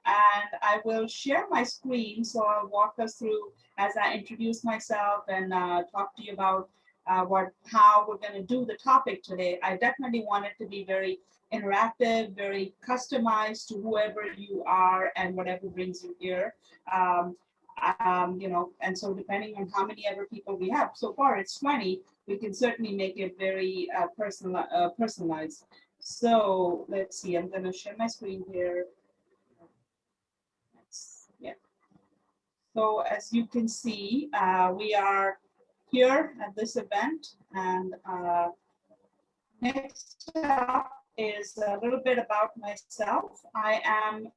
and I will share my screen. So I'll walk us through as I introduce myself and talk to you about how we're going to do the topic today. I definitely want it to be very interactive, very customized to whoever you are and whatever brings you here. Um, and so depending on how many ever people we have, so far it's 20, we can certainly make it very personalized. So let's see, I'm going to share my screen here. Yeah. So as you can see, we are here at this event, and next up is a little bit about myself. I'm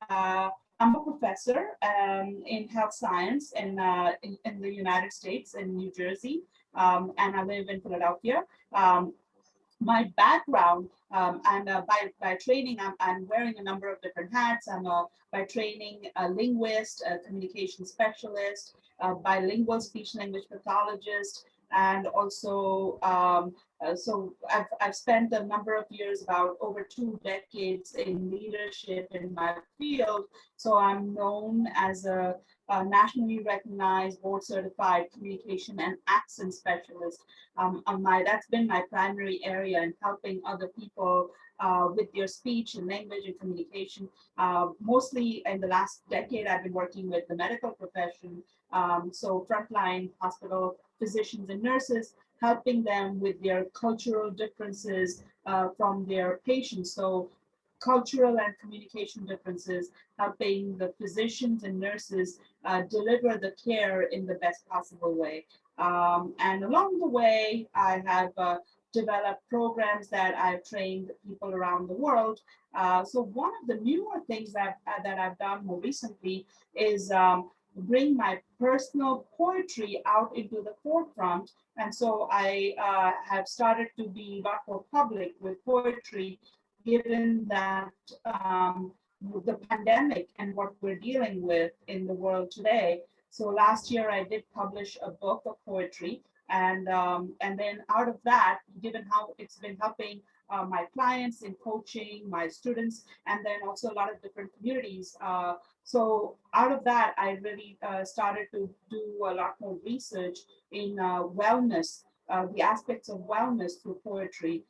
a professor in health science in the United States in New Jersey, and I live in Philadelphia. My background, and by training, I'm wearing a number of different hats. By training a linguist, a communication specialist, a bilingual speech language pathologist, and also so I've spent a number of years, about over 2 decades, in leadership in my field. So I'm known as a nationally recognized, board certified communication and accent specialist. That's been my primary area in helping other people with their speech and language and communication. Mostly in the last decade, I've been working with the medical profession, so frontline hospital physicians and nurses, helping them with their cultural differences from their patients. So cultural and communication differences, helping the physicians and nurses deliver the care in the best possible way. And along the way, I have developed programs that I've trained people around the world. So one of the newer things that I've done more recently is bring my personal poetry out into the forefront. And so I have started to be a lot more public with poetry, given that the pandemic and what we're dealing with in the world today. So last year I did publish a book of poetry, and then out of that, given how it's been helping my clients in coaching, my students, and then also a lot of different communities. So out of that, I really started to do a lot more research in wellness, the aspects of wellness through poetry.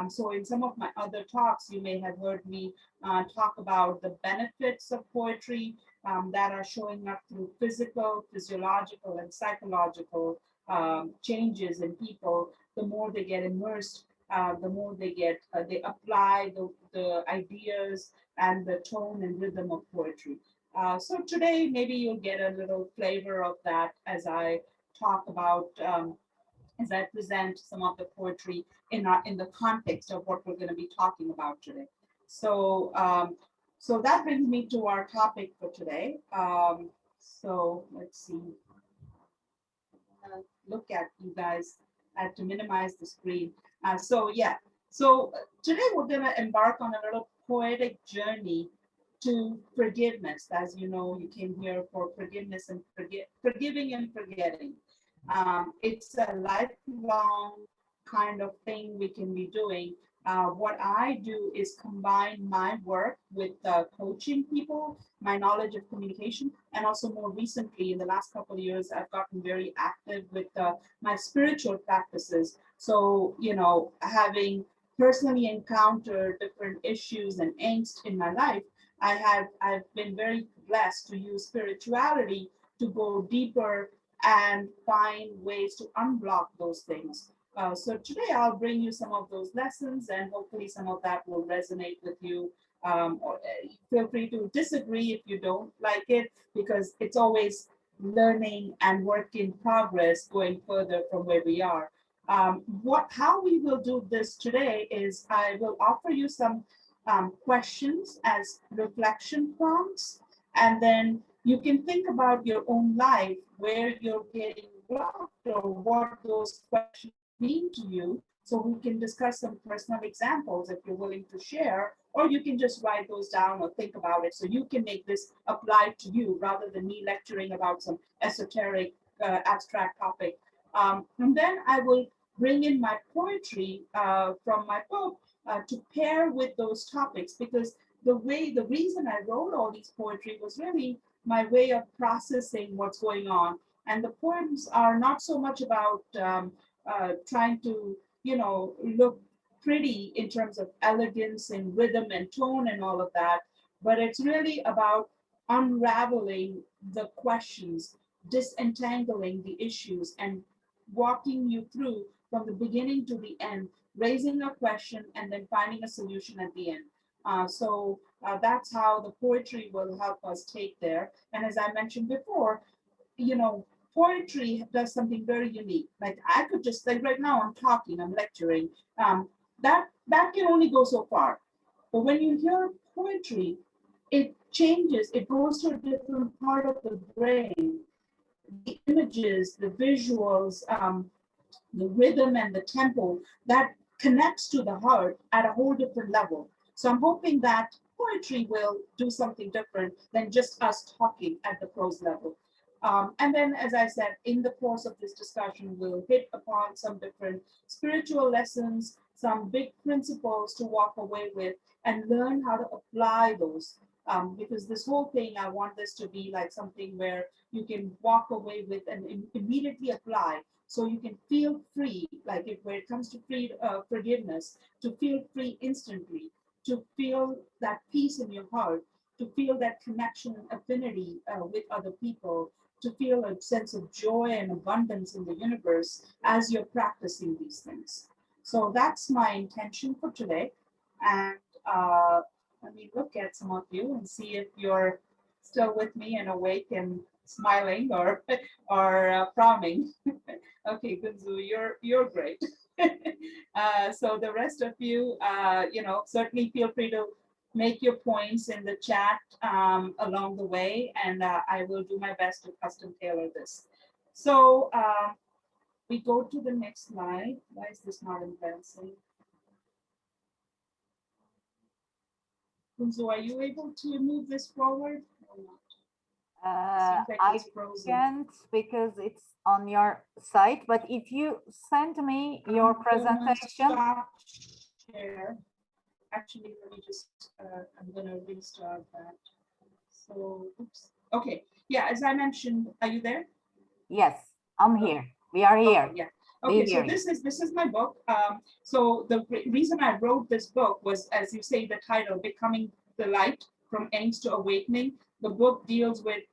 So in some of my other talks, you may have heard me talk about the benefits of poetry that are showing up through physical, physiological, and psychological changes in people. The more they get immersed, the more they apply the ideas and the tone and rhythm of poetry. So today, maybe you'll get a little flavor of that as I talk about, as I present some of the poetry in the context of what we're going to be talking about today. So so that brings me to our topic for today. So let's see. Look at you guys. I have to minimize the screen. So yeah. So today we're going to embark on a little poetic journey to forgiveness. As you know, you came here for forgiveness and forgiving and forgetting. It's a lifelong kind of thing we can be doing. What I do is combine my work with coaching people, my knowledge of communication, and also more recently, in the last couple of years, I've gotten very active with my spiritual practices. So, you know, having personally encountered different issues and angst in my life, I've been very blessed to use spirituality to go deeper and find ways to unblock those things. So today I'll bring you some of those lessons, and hopefully some of that will resonate with you. Or feel free to disagree if you don't like it, because it's always learning and work in progress going further from where we are. How we will do this today is I will offer you some questions as reflection prompts, and then you can think about your own life, where you're getting blocked or what those questions mean to you. So we can discuss some personal examples if you're willing to share, or you can just write those down or think about it so you can make this apply to you rather than me lecturing about some esoteric, abstract topic. And then I will bring in my poetry from my book to pair with those topics, because the reason I wrote all these poetry was really my way of processing what's going on. And the poems are not so much about trying to, look pretty in terms of elegance and rhythm and tone and all of that, but it's really about unraveling the questions, disentangling the issues, and walking you through from the beginning to the end, raising a question and then finding a solution at the end. So that's how the poetry will help us take there. And as I mentioned before, poetry does something very unique. Like I could just, like right now I'm talking, I'm lecturing. That can only go so far. But when you hear poetry, it changes, it goes to a different part of the brain. The images, the visuals, the rhythm and the tempo that connects to the heart at a whole different level. So I'm hoping that poetry will do something different than just us talking at the prose level. And then, as I said, in the course of this discussion, we'll hit upon some different spiritual lessons, some big principles to walk away with and learn how to apply those. Because this whole thing, I want this to be like something where you can walk away with and immediately apply, so you can feel free, like if when it comes to forgiveness, to feel free instantly, to feel that peace in your heart, to feel that connection and affinity with other people, to feel a sense of joy and abundance in the universe as you're practicing these things. So that's my intention for today. And let me look at some of you and see if you're still with me and awake and smiling or frowning. Okay, Gunzu, you're great. So the rest of you, certainly feel free to make your points in the chat along the way, and I will do my best to custom tailor this. So we go to the next slide. Why is this not advancing? Kunzo, are you able to move this forward or not? Like I can't because it's on your site, but if you send me your presentation. Share. Actually, let me just, I'm going to restart that. So, oops. Okay. Yeah, as I mentioned, are you there? Yes, I'm here. We are here. Yeah. Okay, so this is my book. So the reason I wrote this book was, as you say, the title, Becoming the Light from Angst to Awakening. The book deals with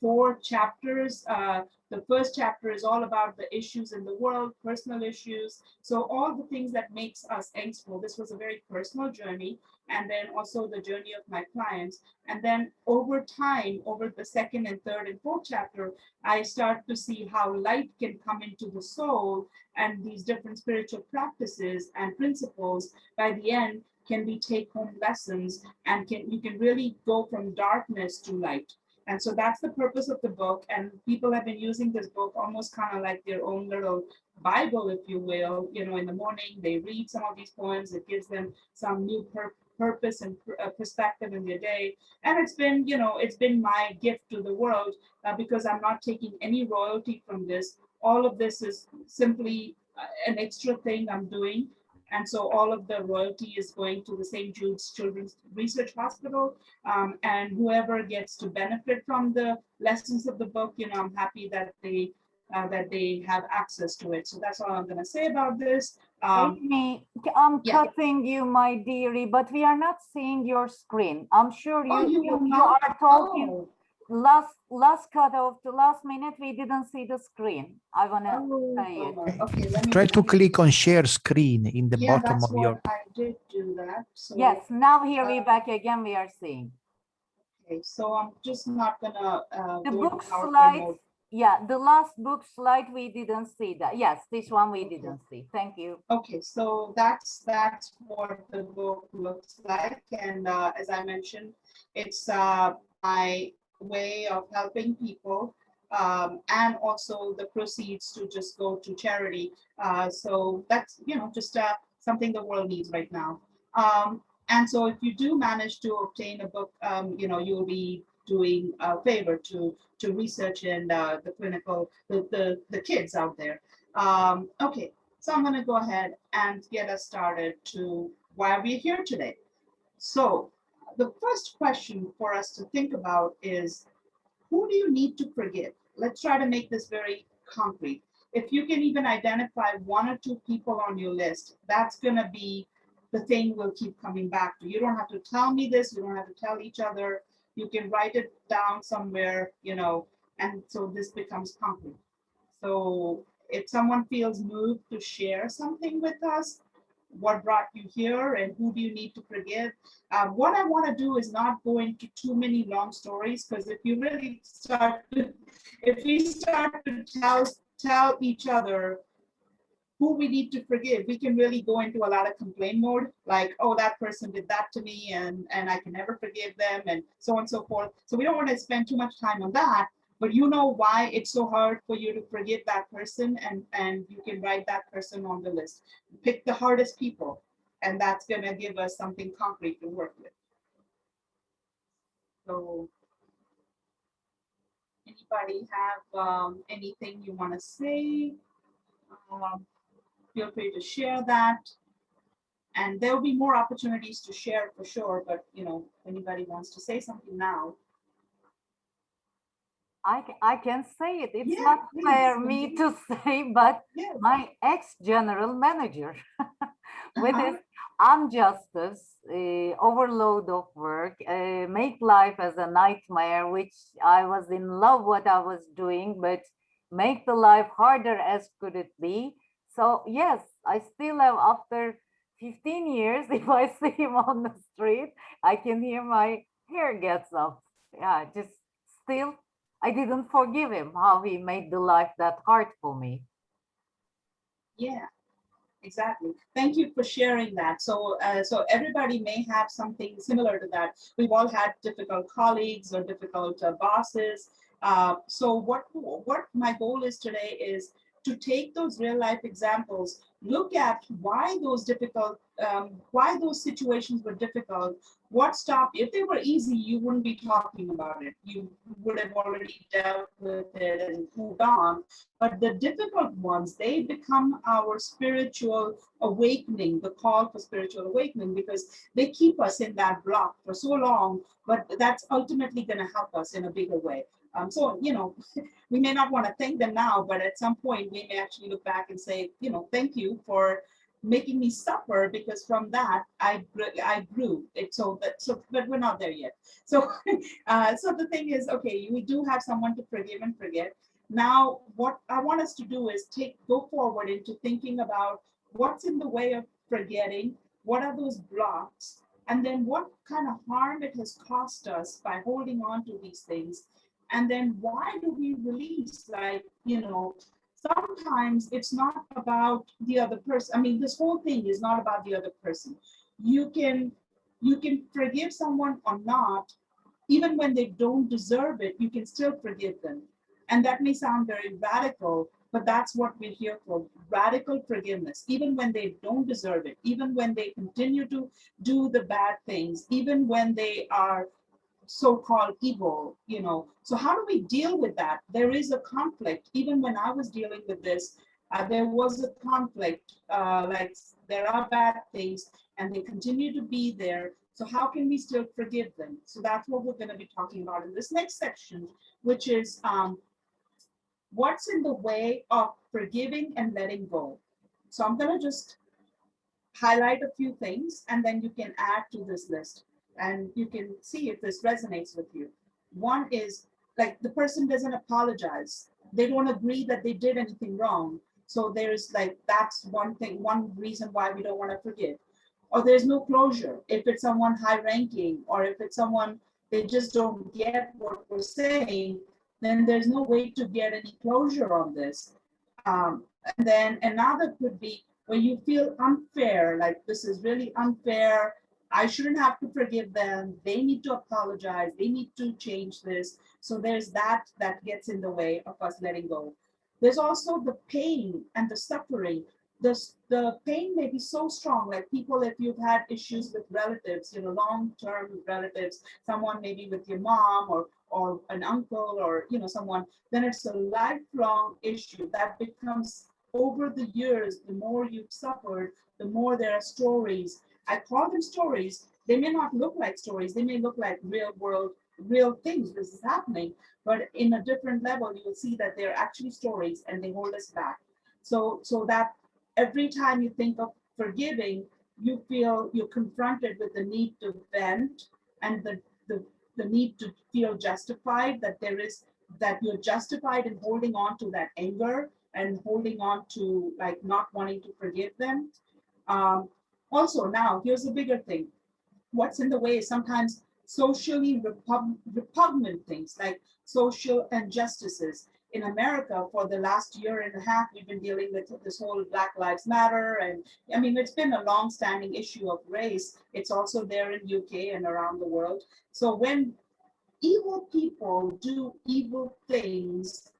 4 chapters. The first chapter is all about the issues in the world, personal issues. So all the things that makes us angstful. This was a very personal journey, and then also the journey of my clients. And then over time, over the second and third and fourth chapter, I start to see how light can come into the soul, and these different spiritual practices and principles by the end can be take-home lessons, and you can really go from darkness to light. And so that's the purpose of the book. And people have been using this book almost kind of like their own little Bible, if you will. In the morning, they read some of these poems. It gives them some new purpose and perspective in their day. And it's been my gift to the world because I'm not taking any royalty from this. All of this is simply an extra thing I'm doing. And so all of the royalty is going to the St. Jude's Children's Research Hospital. And whoever gets to benefit from the lessons of the book, I'm happy that they have access to it. So that's all I'm going to say about this. Amy, I'm cutting you, my dearie, but we are not seeing your screen. I'm sure you are talking. Oh. Last cut off the last minute, we didn't see the screen. I want to say it. Okay, try to click on share screen in the bottom of your. I did do that. So, yes, now here we back again. We are seeing. Okay, so I'm just not gonna. The book slide. Yeah, the last book slide we didn't see that. Yes, this one we didn't see. Thank you. Okay, so that's what the book looks like, and as I mentioned, it's my way of helping people, and also the proceeds to just go to charity. So that's just something the world needs right now. And so if you do manage to obtain a book, you'll be doing a favor to research and the clinical the kids out there. Okay, so I'm going to go ahead and get us started to why we're here today. So the first question for us to think about is, who do you need to forgive? Let's try to make this very concrete. If you can even identify one or two people on your list, that's going to be the thing we'll keep coming back to. You don't have to tell me this. You don't have to tell each other. You can write it down somewhere, and so this becomes concrete. So if someone feels moved to share something with us, what brought you here and who do you need to forgive? What I want to do is not go into too many long stories, because if you really start to, if we start to tell each other who we need to forgive, we can really go into a lot of complaint mode, like, oh, that person did that to me and I can never forgive them, and so on and so forth. So we don't want to spend too much time on that, but you know why it's so hard for you to forgive that person, and you can write that person on the list. Pick the hardest people, and that's going to give us something concrete to work with. So anybody have anything you want to say? Feel free to share that. And there will be more opportunities to share for sure, but if anybody wants to say something now. I can say it. It's Yeah, not please, fair me to say, but Yes. my ex-general manager with Uh-huh. his injustice, overload of work, make life as a nightmare, which I was in love what I was doing, but make the life harder as could it be. So yes, I still have, after 15 years, if I see him on the street, I can hear my hair gets up. Yeah, just still, I didn't forgive him how he made the life that hard for me. Yeah, exactly. Thank you for sharing that. So everybody may have something similar to that. We've all had difficult colleagues or difficult bosses. So what my goal is today is to take those real life examples, look at why those situations were difficult, what stopped. If they were easy, you wouldn't be talking about it. You would have already dealt with it and moved on. But the difficult ones, they become our spiritual awakening, the call for spiritual awakening, because they keep us in that block for so long, but that's ultimately going to help us in a bigger way. So, we may not want to thank them now, but at some point we may actually look back and say, thank you for making me suffer, because from that I grew. But we're not there yet. So, so the thing is, okay, we do have someone to forgive and forget. Now, what I want us to do is go forward into thinking about what's in the way of forgetting, what are those blocks, and then what kind of harm it has cost us by holding on to these things. And then why do we release? Like, sometimes it's not about the other person. I mean, this whole thing is not about the other person. You can forgive someone or not, even when they don't deserve it, you can still forgive them. And that may sound very radical, but that's what we're here for: radical forgiveness, even when they don't deserve it, even when they continue to do the bad things, even when they are so-called evil. So how do we deal with that? There is a conflict. Even when I was dealing with this, there was a conflict. Like, there are bad things and they continue to be there. So how can we still forgive them? So that's what we're going to be talking about in this next section, which is what's in the way of forgiving and letting go. So I'm going to just highlight a few things, and then you can add to this list and you can see if this resonates with you. One is, like, the person doesn't apologize. They don't agree that they did anything wrong. So there's, like, that's one thing, one reason why we don't want to forgive. Or there's no closure. If it's someone high ranking, or if it's someone they just don't get what we're saying, then there's no way to get any closure on this. And then another could be where you feel unfair, like, this is really unfair. I shouldn't have to forgive them. They need to apologize. They need to change this. So there's that gets in the way of us letting go. There's also the pain and the suffering. The pain may be so strong, like, people, if you've had issues with relatives, long-term relatives, someone maybe with your mom or an uncle, or someone, then it's a lifelong issue that becomes, over the years, the more you've suffered, the more there are stories. I call them stories They may not look like stories. They may look like real world, real things. This is happening, but in a different level, you will see that they're actually stories and they hold us back. So that every time you think of forgiving, you feel you're confronted with the need to vent and the need to feel justified, that there is, that you're justified in holding on to that anger and holding on to like not wanting to forgive them. Also, now here's a bigger thing. What's in the way is sometimes socially repugnant things like social injustices. In America, for the last year and a half, we've been dealing with this whole Black Lives Matter. And I mean, it's been a long-standing issue of race. It's also there in UK and around the world. So when evil people do evil things,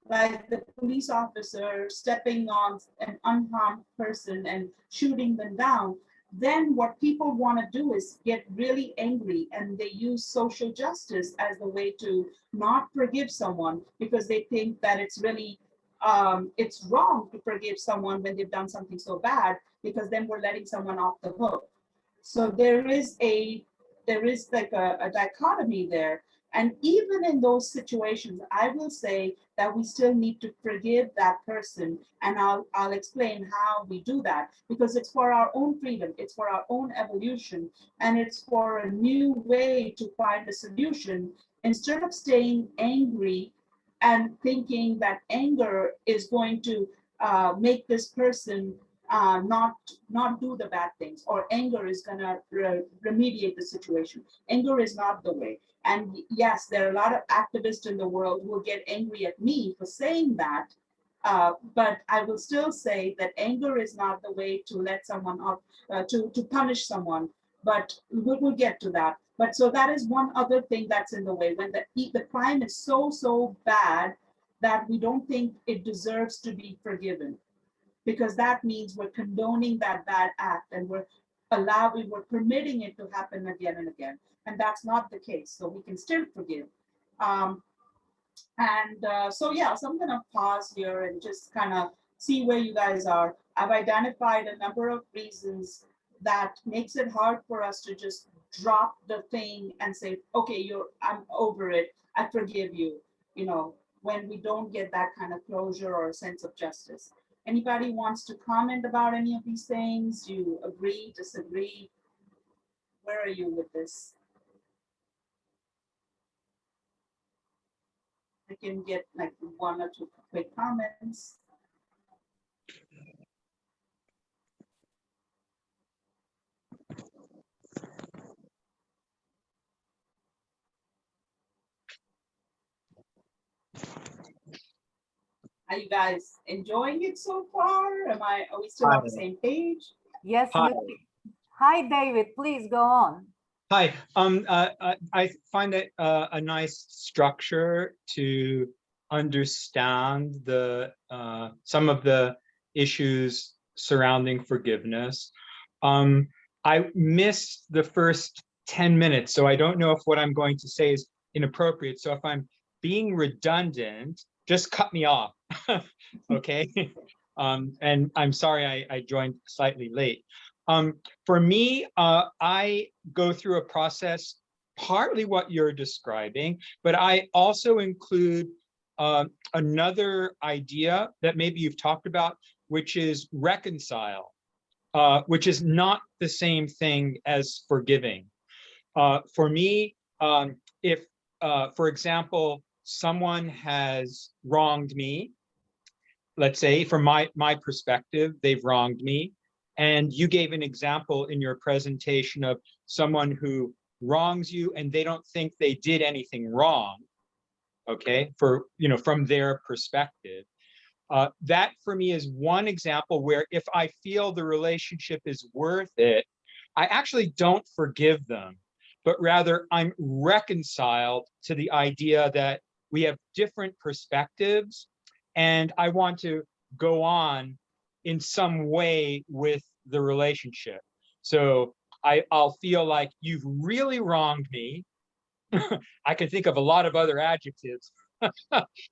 like the police officer stepping on an unharmed person and shooting them down, then what people want to do is get really angry, and they use social justice as the way to not forgive someone, because they think that it's really it's wrong to forgive someone when they've done something so bad, because then we're letting someone off the hook. So there is like a dichotomy there. And even in those situations, I will say that we still need to forgive that person. And I'll explain how we do that, because it's for our own freedom, it's for our own evolution, and it's for a new way to find a solution, instead of staying angry and thinking that anger is going to make this person not do the bad things, or anger is going to remediate the situation. Anger is not the way. And yes, there are a lot of activists in the world who will get angry at me for saying that, but I will still say that anger is not the way to let someone off, to punish someone. But we'll get to that. But so that is one other thing that's in the way, when the crime is so bad that we don't think it deserves to be forgiven, because that means we're condoning that bad act, and we're permitting it to happen again and again. And that's not the case. So we can still forgive. So yeah, so I'm gonna pause here and just kind of see where you guys are. I've identified a number of reasons that makes it hard for us to just drop the thing and say, okay, I'm over it, I forgive you, when we don't get that kind of closure or a sense of justice. Anybody wants to comment about any of these things? Do you agree, disagree? Where are you with this? I can get like one or two quick comments. Are you guys enjoying it so far? Are we still on the same page? Yes. Hi, David, please go on. Hi, I find it a nice structure to understand some of the issues surrounding forgiveness. I missed the first 10 minutes, so I don't know if what I'm going to say is inappropriate. So if I'm being redundant, just cut me off, okay? And I'm sorry I joined slightly late. For me, I go through a process, partly what you're describing, but I also include another idea that maybe you've talked about, which is reconcile, which is not the same thing as forgiving. For me, if, for example, someone has wronged me, let's say from my perspective, they've wronged me, and you gave an example in your presentation of someone who wrongs you and they don't think they did anything wrong, okay, from their perspective. That for me is one example where if I feel the relationship is worth it, I actually don't forgive them, but rather I'm reconciled to the idea that we have different perspectives, and I want to go on in some way with the relationship. So I'll feel like you've really wronged me. I can think of a lot of other adjectives.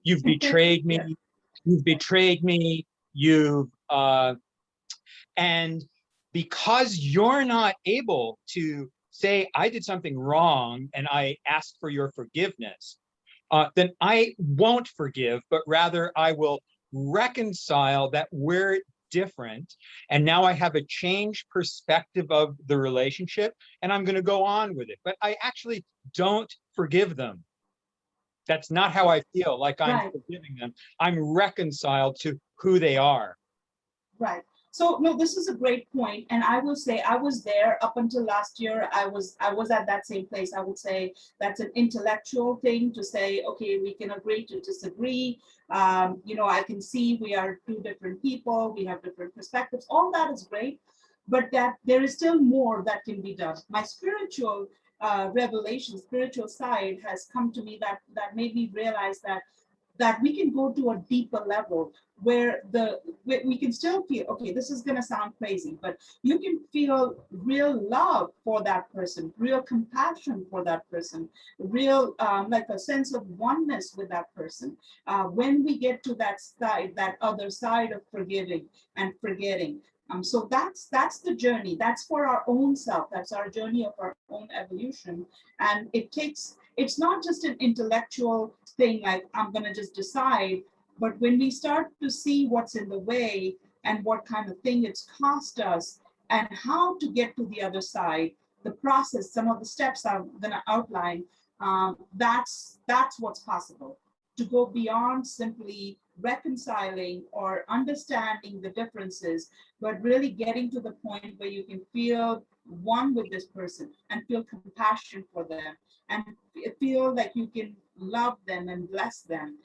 You've betrayed me. Yeah. You've betrayed me. And because you're not able to say I did something wrong and I ask for your forgiveness, then I won't forgive, but rather I will reconcile that we're different. And now I have a changed perspective of the relationship and I'm going to go on with it. But I actually don't forgive them. That's not how I feel like I'm Right. forgiving them. I'm reconciled to who they are. Right. So no, this is a great point, and I will say I was there up until last year. I was at that same place. I would say that's an intellectual thing to say, okay, we can agree to disagree. I can see we are two different people. We have different perspectives. All that is great, but that there is still more that can be done. My spiritual revelation, spiritual side has come to me that made me realize that we can go to a deeper level where we can still feel, okay, this is going to sound crazy, but you can feel real love for that person, real compassion for that person, real like a sense of oneness with that person. When we get to that side, that other side of forgiving and forgetting. So that's the journey. That's for our own self. That's our journey of our own evolution. And it's not just an intellectual thing like I'm going to just decide, but when we start to see what's in the way and what kind of thing it's cost us and how to get to the other side, the process, some of the steps I'm going to outline, that's what's possible. To go beyond simply reconciling or understanding the differences, but really getting to the point where you can feel one with this person and feel compassion for them and feel like you can love them and bless them,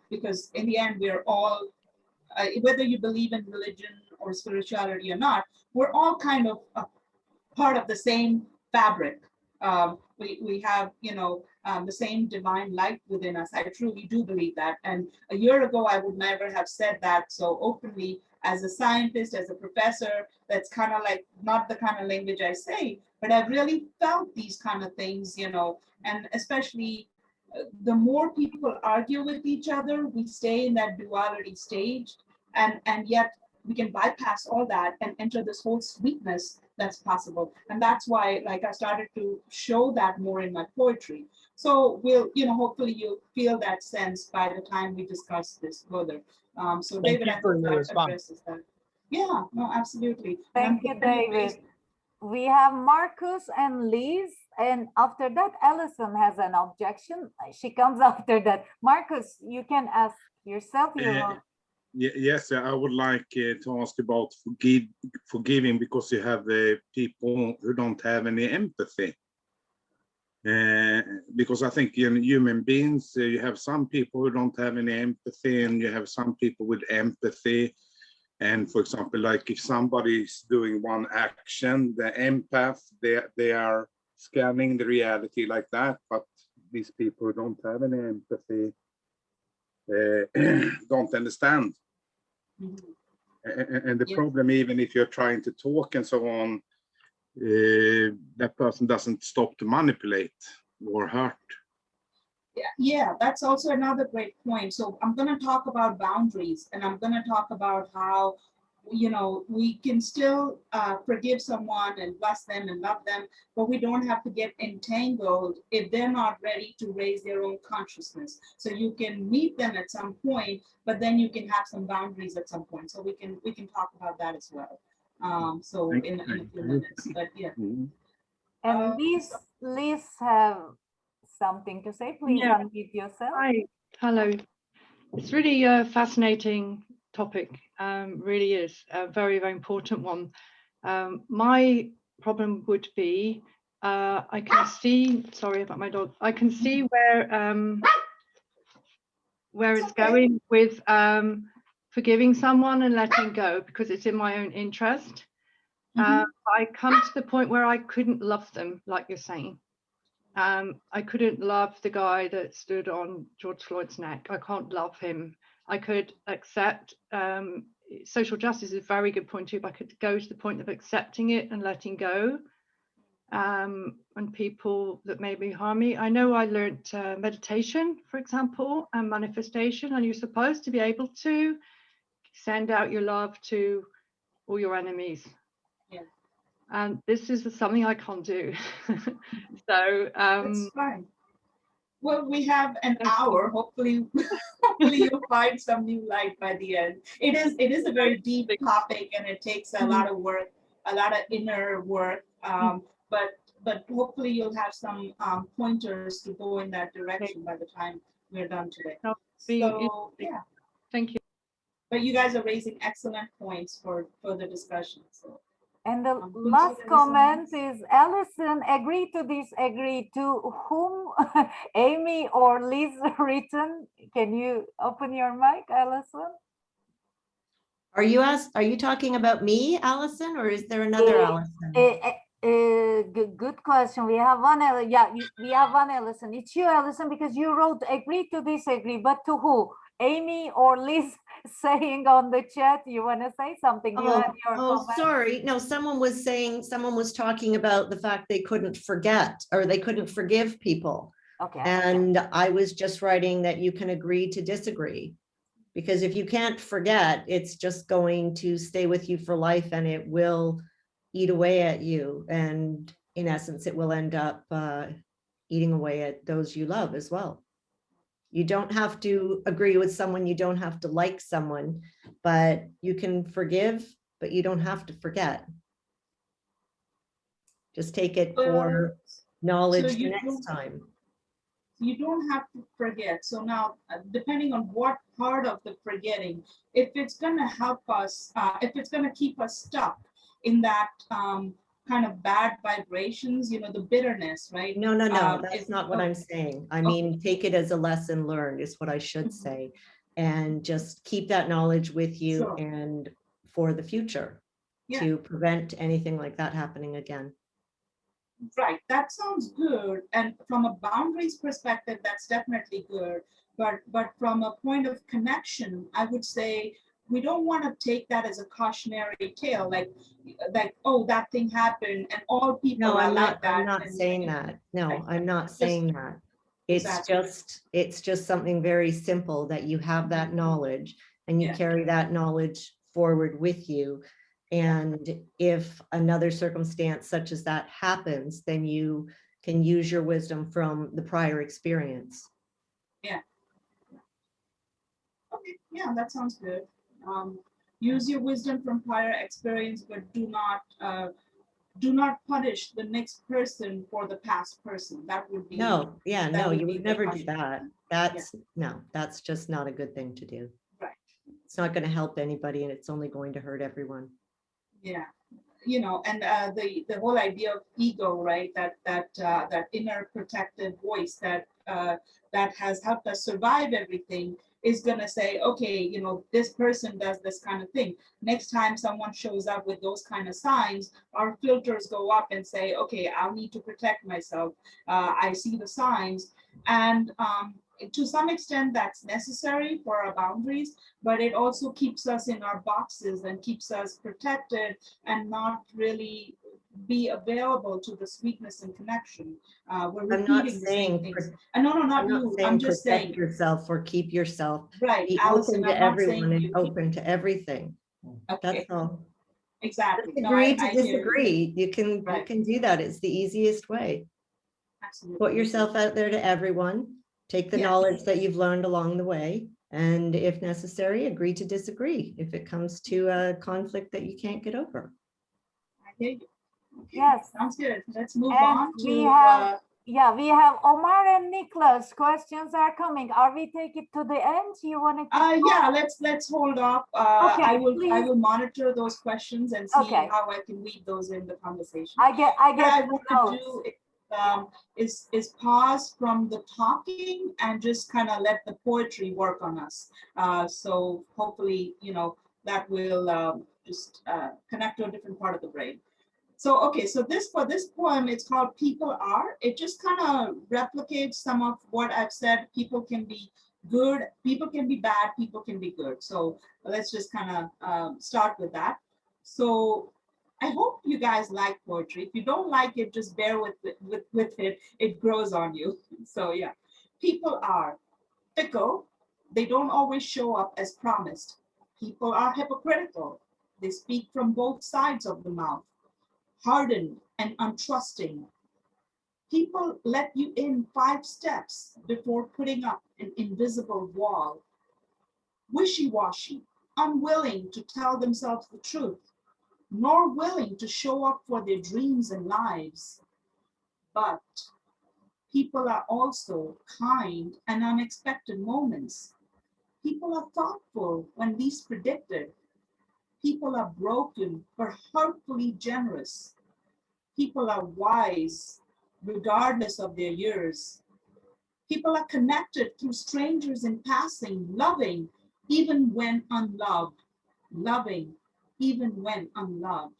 because in the end, we're all, whether you believe in religion or spirituality or not, we're all kind of a part of the same fabric. We have, the same divine light within us. I truly do believe that. And a year ago, I would never have said that so openly as a scientist, as a professor. That's kind of like not the kind of language I say, but I've really felt these kind of things, and especially the more people argue with each other, we stay in that duality stage, and yet we can bypass all that and enter this whole sweetness that's possible. And that's why, like, I started to show that more in my poetry. So we'll, hopefully you'll feel that sense by the time we discuss this further. So Thank David, you I for hope your that response. addresses that. Yeah, no, absolutely. Thank you, David. We have Marcus and Liz, and after that, Alison has an objection. She comes after that. Marcus, you can ask yourself. Yes, I would like to ask about forgiving, because you have people who don't have any empathy. Because I think in human beings, you have some people who don't have any empathy, and you have some people with empathy. And for example, like if somebody is doing one action, the empath, they are scanning the reality like that, but these people who don't have any empathy don't understand. And the problem, even if you're trying to talk and so on, that person doesn't stop to manipulate or hurt. Yeah, that's also another great point. So I'm going to talk about boundaries, and I'm going to talk about how, we can still forgive someone and bless them and love them, but we don't have to get entangled if they're not ready to raise their own consciousness. So you can meet them at some point, but then you can have some boundaries at some point. So we can talk about that as well. So in a few minutes, but yeah. And Liz have something to say. Please unmute yourself. Hi, hello. It's really a fascinating topic. Really is a very, very important one. My problem would be, I can see, sorry about my dog, I can see where it's going with forgiving someone and letting go, because it's in my own interest. I come to the point where I couldn't love them, like you're saying. I couldn't love the guy that stood on George Floyd's neck. I can't love him. I could accept, social justice is a very good point too, but I could go to the point of accepting it and letting go. And people that made me harm me. I know I learned meditation, for example, and manifestation, and you're supposed to be able to send out your love to all your enemies. And this is something I can't do. So That's fine. Well, we have an hour. Hopefully, hopefully you'll find some new light by the end. It is a very deep topic, and it takes a lot of work, a lot of inner work. But hopefully you'll have some pointers to go in that direction by the time we're done today. So yeah, thank you. but you guys are raising excellent points for further discussion. So And the Good last to comment is Alison, agree to disagree, to whom Amy or Liz written. Can you open your mic, Alison? Are you talking about me, Allison, or is there another Allison? Good question. We have one, we have one Alison. It's you, Alison, because you wrote agree to disagree, but to who? Amy or Liz saying on the chat, you want to say something? You have your comment. Sorry. No, someone was talking about the fact they couldn't forget or they couldn't forgive people. Okay. And I was just writing that you can agree to disagree. Because if you can't forget, it's just going to stay with you for life and it will eat away at you. And in essence, it will end up eating away at those you love as well. You don't have to agree with someone, you don't have to like someone, but you can forgive, but you don't have to forget. Just take it for knowledge so the next time. you don't have to forget. So now, depending on what part of the forgetting, if it's going to help us, if it's going to keep us stuck in that kind of bad vibrations, the bitterness, right? No, that's not what I'm saying. I mean, take it as a lesson learned is what I should say. And just keep that knowledge with you Sure. and for the future to prevent anything like that happening again. Right, that sounds good. And from a boundaries perspective, that's definitely good. But from a point of connection, I would say we don't want to take that as a cautionary tale, like oh, that thing happened and all people No, are I'm like that. not saying that. No, Right. I'm not saying that. It's just something very simple that you have that knowledge and you carry that knowledge forward with you. And if another circumstance such as that happens, then you can use your wisdom from the prior experience. Yeah. Okay, yeah, that sounds good. Use your wisdom from prior experience, but do not punish the next person for the past person. That would be No, you would never do caution. that. That's just not a good thing to do. Right. It's not going to help anybody and it's only going to hurt everyone. Yeah, and the whole idea of ego, right? That inner protective voice that has helped us survive everything is gonna say, okay, this person does this kind of thing. Next time someone shows up with those kind of signs, our filters go up and say, okay, I'll need to protect myself. I see the signs, and to some extent that's necessary for our boundaries, but it also keeps us in our boxes and keeps us protected and not really be available to the sweetness and connection. We're repeating the same things. No, not you. I'm just saying yourself or keep yourself. Right, Be Allison, open to I'm not everyone saying and you. open to everything. Okay. That's all. Exactly. Just No, agree to I hear you. disagree. You can do that. It's the easiest way. Absolutely. Put yourself out there to everyone. Take the Yes. knowledge that you've learned along the way. And if necessary, agree to disagree if it comes to a conflict that you can't get over. I hear you. Okay. Yes. Sounds good. Let's move And on to. we have Omar and Nicholas. Questions are coming. Are we take it to the end? You want to? Yeah, let's hold off. Okay, I will please. monitor those questions and see Okay. how I can weave those in the conversation. I get What I the want notes. to do is pause from the talking and just kind of let the poetry work on us. So hopefully, that will just connect to a different part of the brain. So, okay, so for this poem, it's called People Are. It just kind of replicates some of what I've said. People can be good, people can be bad, people can be good. So let's just kind of start with that. So I hope you guys like poetry. If you don't like it, just bear with it. It grows on you. So yeah, people are fickle. They don't always show up as promised. People are hypocritical. They speak from both sides of the mouth. hardened and untrusting. People let you in 5 steps before putting up an invisible wall. Wishy-washy, unwilling to tell themselves the truth, nor willing to show up for their dreams and lives. But people are also kind and unexpected moments. People are thoughtful when least predicted. People are broken but hurtfully generous. People are wise regardless of their years. People are connected through strangers in passing, loving even when unloved, loving even when unloved.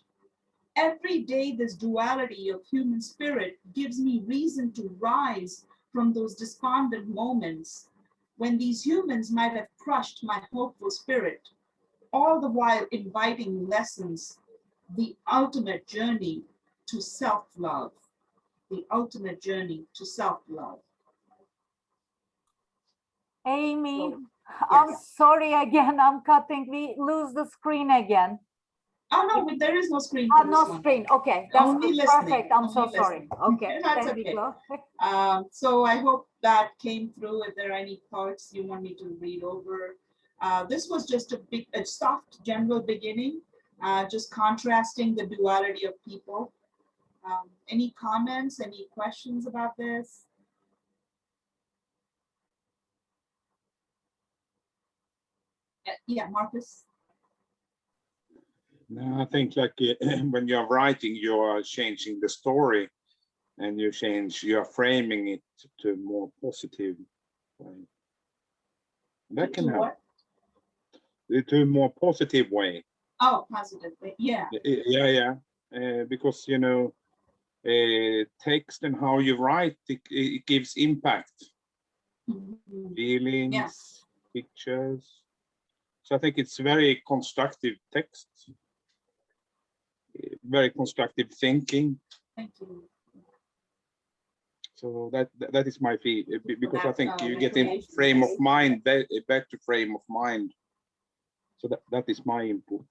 Every day, this duality of human spirit gives me reason to rise from those despondent moments when these humans might have crushed my hopeful spirit, all the while inviting lessons, the ultimate journey to self-love, the ultimate journey to self-love. Amy, So, I'm yes. sorry again, I'm cutting. We lose the screen again. Oh, no, there is no screen Oh, for no this one. screen. Okay, that's Only good. listening, Perfect. I'm so only sorry. listening. Okay, That's then we okay. go. So I hope that came through. If there are any parts you want me to read over. This was just a soft general beginning, just contrasting the duality of people. Any comments, any questions about this? Yeah, Marcus? No, I think like when you're writing, you are changing the story and you are framing it to a more positive way. That can help. To a more positive way. Oh, positively, yeah. Yeah. Because, you know, text and how you write, it gives impact. Mhm. Feelings, Yes. pictures. So I think it's very constructive text. Very constructive thinking. Thank you. So that is my feel, because I think you get in information, frame of yes. mind, a better frame of mind. So that is my input.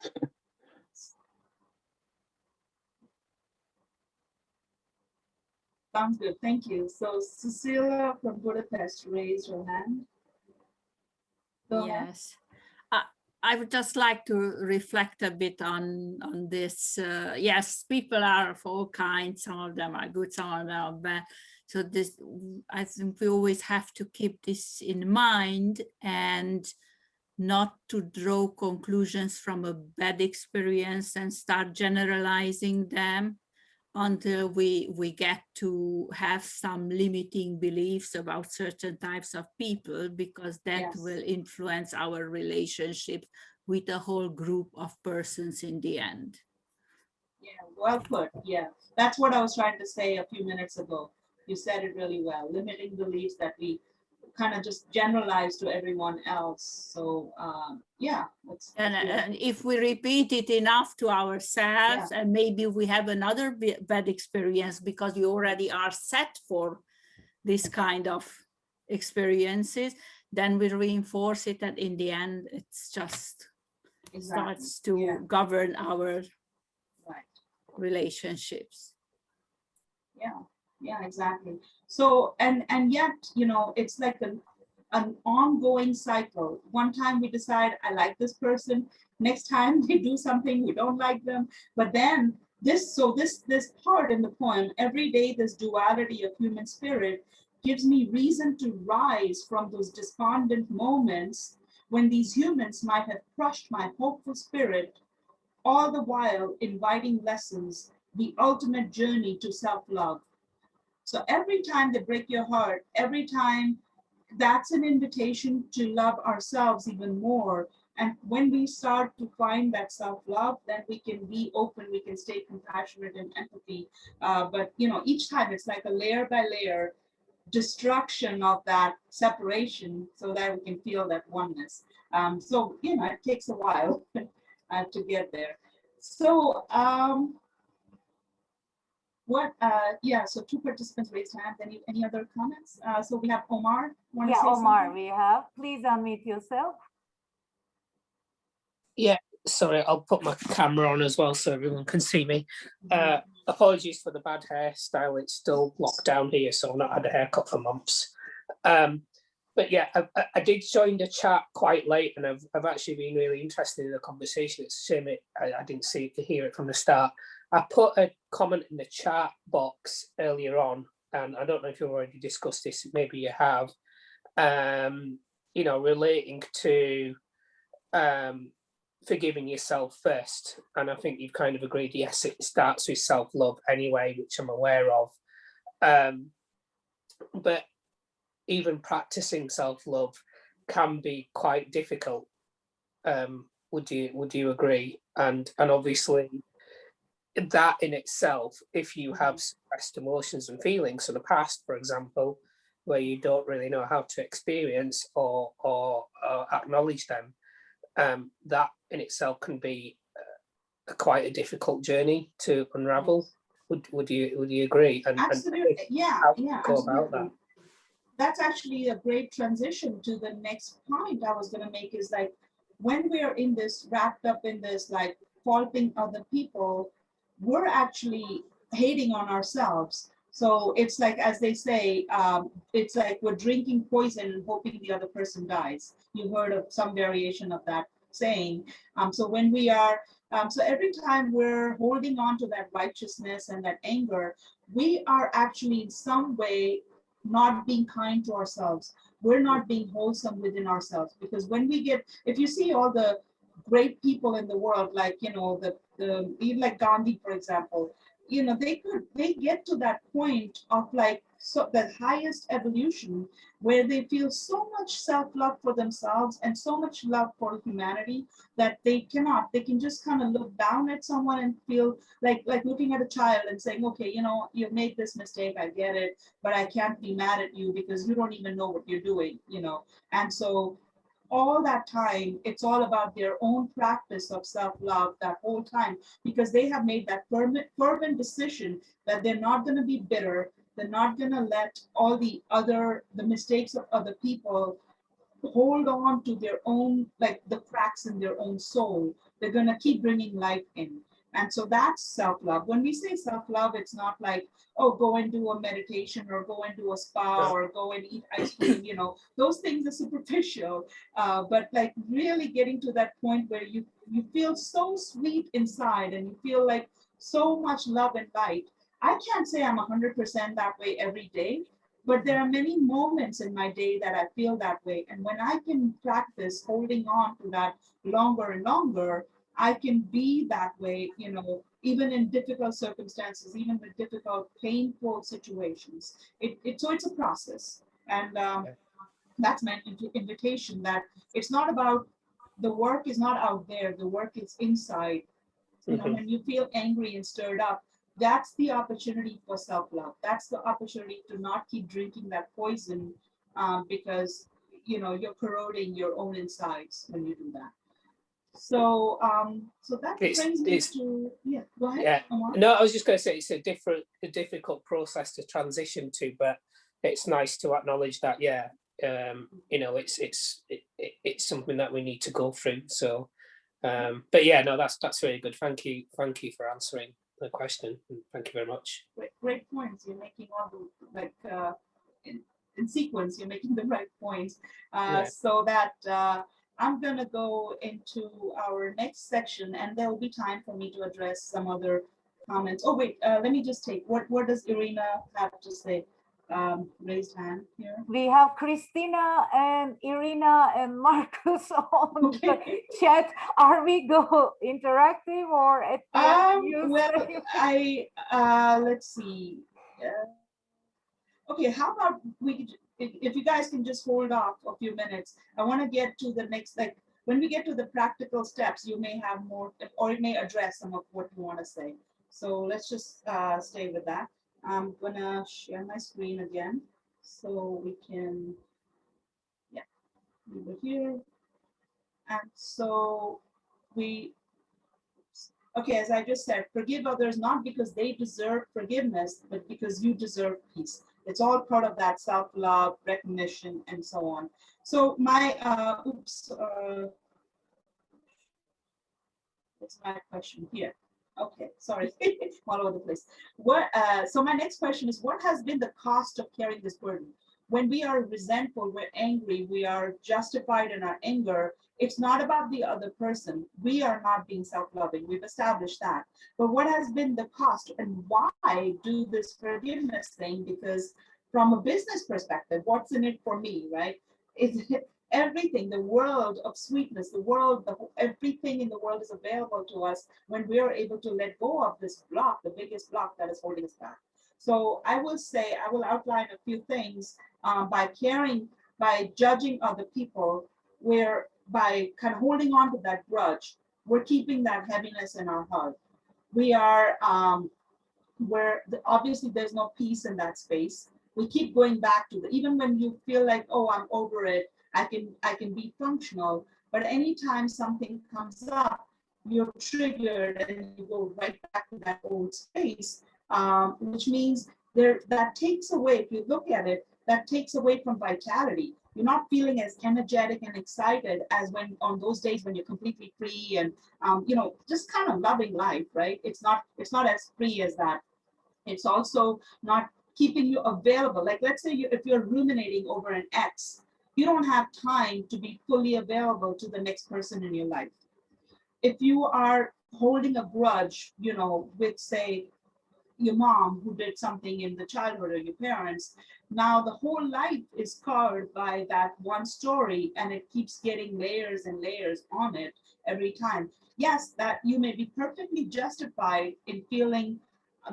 Sounds good, thank you. So Cecilia from Budapest raised her hand. Go ahead. Yes. I would just like to reflect a bit on this. Yes, people are of all kinds. Some of them are good, some of them are bad. So this, I think we always have to keep this in mind and not to draw conclusions from a bad experience and start generalizing them until we get to have some limiting beliefs about certain types of people, because that Yes. will influence our relationship with a whole group of persons in the end. Yeah, well put. Yeah, that's what I was trying to say a few minutes ago. You said it really well. Limiting beliefs that we kind of just generalize to everyone else. So yeah, that's And if we repeat it enough to ourselves, and maybe we have another bad experience because we already are set for this kind of experiences, then we reinforce it, and in the end it's just starts to govern our relationships. Yeah, exactly. So and yet, you know, it's like an ongoing cycle. One time we decide I like this person, next time they do something we don't like them, but then this part in the poem, every day this duality of human spirit gives me reason to rise from those despondent moments when these humans might have crushed my hopeful spirit, all the while inviting lessons, the ultimate journey to self-love. So every time they break your heart, every time, that's an invitation to love ourselves even more. And when we start to find that self-love, then we can be open, we can stay compassionate and empathy. But you know, each time it's like a layer by layer destruction of that separation so that we can feel that oneness. So, you know, it takes a while to get there. So, so 2 participants raised hands. Any other comments? So we have Omar. Yeah, Omar, we have. Please unmute yourself. Yeah, sorry, I'll put my camera on as well so everyone can see me. apologies for the bad hairstyle. It's still locked down here, so I've not had a haircut for months. But yeah, I did join the chat quite late, and I've actually been really interested in the conversation. It's a shame I didn't hear it from the start. I put a comment in the chat box earlier on, and I don't know if you've already discussed this, maybe you have, you know, relating to forgiving yourself first. And I think you've kind of agreed, yes, it starts with self-love anyway, which I'm aware of. But even practicing self-love can be quite difficult. Would you agree? And obviously that in itself, if you have suppressed emotions and feelings from the past, for example, where you don't really know how to experience or acknowledge them, that in itself can be quite a difficult journey to unravel. Would you agree? Absolutely. Yeah. Go about that. That's actually a great transition to the next point I was going to make, is like, when we're in this, wrapped up in this, like faulting other people, we're actually hating on ourselves. So it's like, as they say, it's like we're drinking poison and hoping the other person dies. You've heard of some variation of that saying. So when we are, so every time we're holding on to that righteousness and that anger, we are actually in some way not being kind to ourselves. We're not being wholesome within ourselves, because when we get, if you see all the great people in the world, like, you know, even like Gandhi, for example, you know, they get to that point of like, so the highest evolution, where they feel so much self-love for themselves and so much love for humanity that they can just kind of look down at someone and feel like looking at a child and saying, okay, you know, you've made this mistake, I get it, but I can't be mad at you because you don't even know what you're doing, you know. And so all that time, it's all about their own practice of self-love that whole time, because they have made that fervent decision that they're not going to be bitter. They're not going to let all the mistakes of other people hold on to their own, like the cracks in their own soul. They're going to keep bringing life in. And so that's self-love. When we say self-love, it's not like, oh, go and do a meditation or go and do a spa or go and eat ice cream, you know, those things are superficial. But like really getting to that point where you feel so sweet inside and you feel like so much love and light. I can't say I'm 100% that way every day, but there are many moments in my day that I feel that way. And when I can practice holding on to that longer and longer, I can be that way, you know, even in difficult circumstances, even with difficult, painful situations. So it's a process. And that's my invitation, that it's not about, the work is not out there, the work is inside. You know, when you feel angry and stirred up, that's the opportunity for self-love. That's the opportunity to not keep drinking that poison, because, you know, you're corroding your own insides when you do that. So so that brings me to, go ahead. Yeah. Omar. No, I was just going to say it's a difficult process to transition to, but it's nice to acknowledge that, yeah, you know, it's something that we need to go through. So but yeah, no, that's really good. Thank you for answering the question. Thank you very much. Great points. You're making all the, like, in sequence, you're making the right points. So that I'm going to go into our next section, and there will be time for me to address some other comments. Oh, wait, let me just take, what does Irina have to say? Raised hand here. We have Christina and Irina and Marcus on the chat. Are we go interactive or at well, let's see. Okay, how about if you guys can just hold off a few minutes. I want to get to the next, like when we get to the practical steps, you may have more, or it may address some of what you want to say. So let's just stay with that. I'm gonna share my screen again so we can, over here. And so okay, as I just said, forgive others not because they deserve forgiveness, but because you deserve peace. It's all part of that self-love, recognition, and so on. So my, what's my question here? Okay, sorry, all over the place. So my next question is, what has been the cost of carrying this burden? When we are resentful, we're angry, we are justified in our anger, it's not about the other person. We are not being self-loving. We've established that. But what has been the cost, and why do this forgiveness thing? Because from a business perspective, what's in it for me, right? Is everything, the world of sweetness, the world, everything in the world is available to us when we are able to let go of this block, the biggest block that is holding us back. So I will say, I will outline a few things by judging other people, where by kind of holding on to that grudge, we're keeping that heaviness in our heart. We are, obviously there's no peace in that space. We keep going back to even when you feel like, oh, I'm over it, I can be functional. But anytime something comes up, you're triggered and you go right back to that old space, which means that takes away, if you look at it, that takes away from vitality. You're not feeling as energetic and excited as when on those days when you're completely free and just kind of loving life, right? It's not as free as that. It's also not keeping you available. Like, let's say if you're ruminating over an ex, you don't have time to be fully available to the next person in your life. If you are holding a grudge, with, say, your mom who did something in the childhood, or your parents, now the whole life is covered by that one story, and it keeps getting layers and layers on it every time. Yes, that you may be perfectly justified in feeling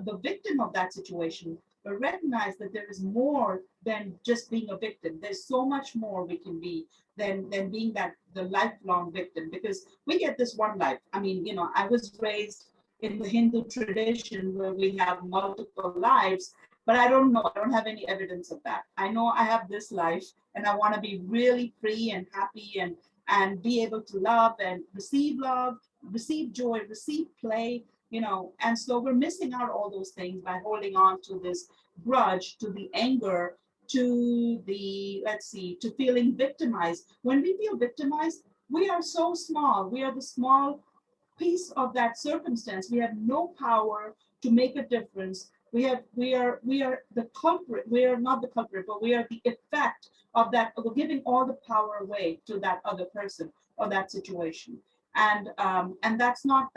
the victim of that situation, but recognize that there is more than just being a victim. There's so much more we can be than being the lifelong victim, because we get this one life. I mean, I was raised in the Hindu tradition where we have multiple lives, but I don't know, I don't have any evidence of that. I know I have this life, and I want to be really free and happy and be able to love, receive joy, receive play, and so we're missing out all those things by holding on to this grudge, to the anger, to to feeling victimized. When we feel victimized, we are so small. We are the small piece of that circumstance. We have no power to make a difference. We are the culprit. We are not the culprit, but we are the effect of that. We're giving all the power away to that other person or that situation. And that's not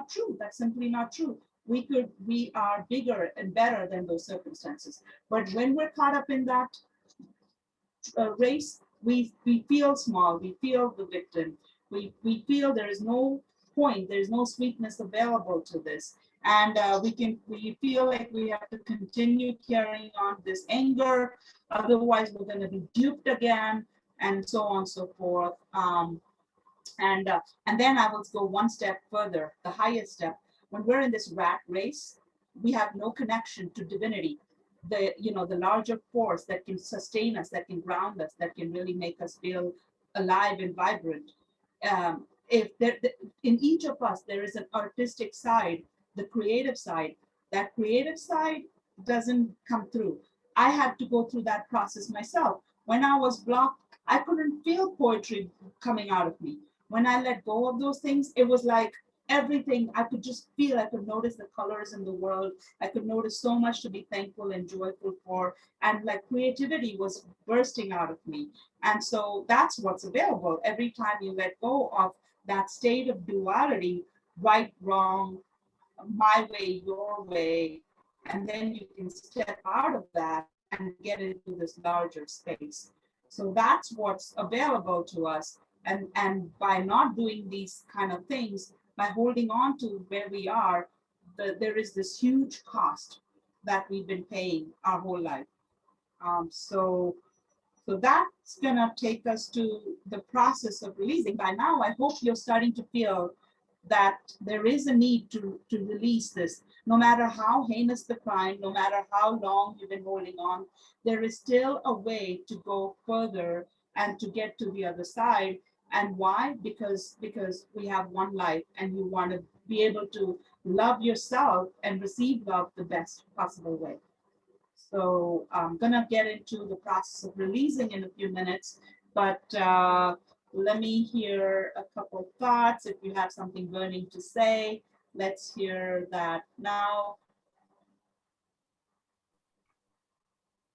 true. That's simply not true. We are bigger and better than those circumstances. But when we're caught up in that race, we feel small. We feel the victim. We feel there is no point. There's no sweetness available to this, and we feel like we have to continue carrying on this anger. Otherwise, we're going to be duped again, and so on and so forth. And then I will go one step further, the highest step. When we're in this rat race, we have no connection to divinity, the larger force that can sustain us, that can ground us, that can really make us feel alive and vibrant. If in each of us there is an artistic side, the creative side, that creative side doesn't come through. I had to go through that process myself. When I was blocked, I couldn't feel poetry coming out of me. When I let go of those things, it was like everything I could just feel. I could notice the colors in the world. I could notice so much to be thankful and joyful for. And like creativity was bursting out of me. And so that's what's available. Every time you let go of that state of duality, right, wrong, my way, your way, and then you can step out of that and get into this larger space. So that's what's available to us. And by not doing these kind of things, by holding on to where we are, there is this huge cost that we've been paying our whole life. So that's gonna take us to the process of releasing. By now, I hope you're starting to feel that there is a need to release this. No matter how heinous the crime, no matter how long you've been holding on, there is still a way to go further and to get to the other side. And why? Because we have one life, and you want to be able to love yourself and receive love the best possible way. So I'm gonna get into the process of releasing in a few minutes, but let me hear a couple thoughts. If you have something burning to say, Let's hear that now.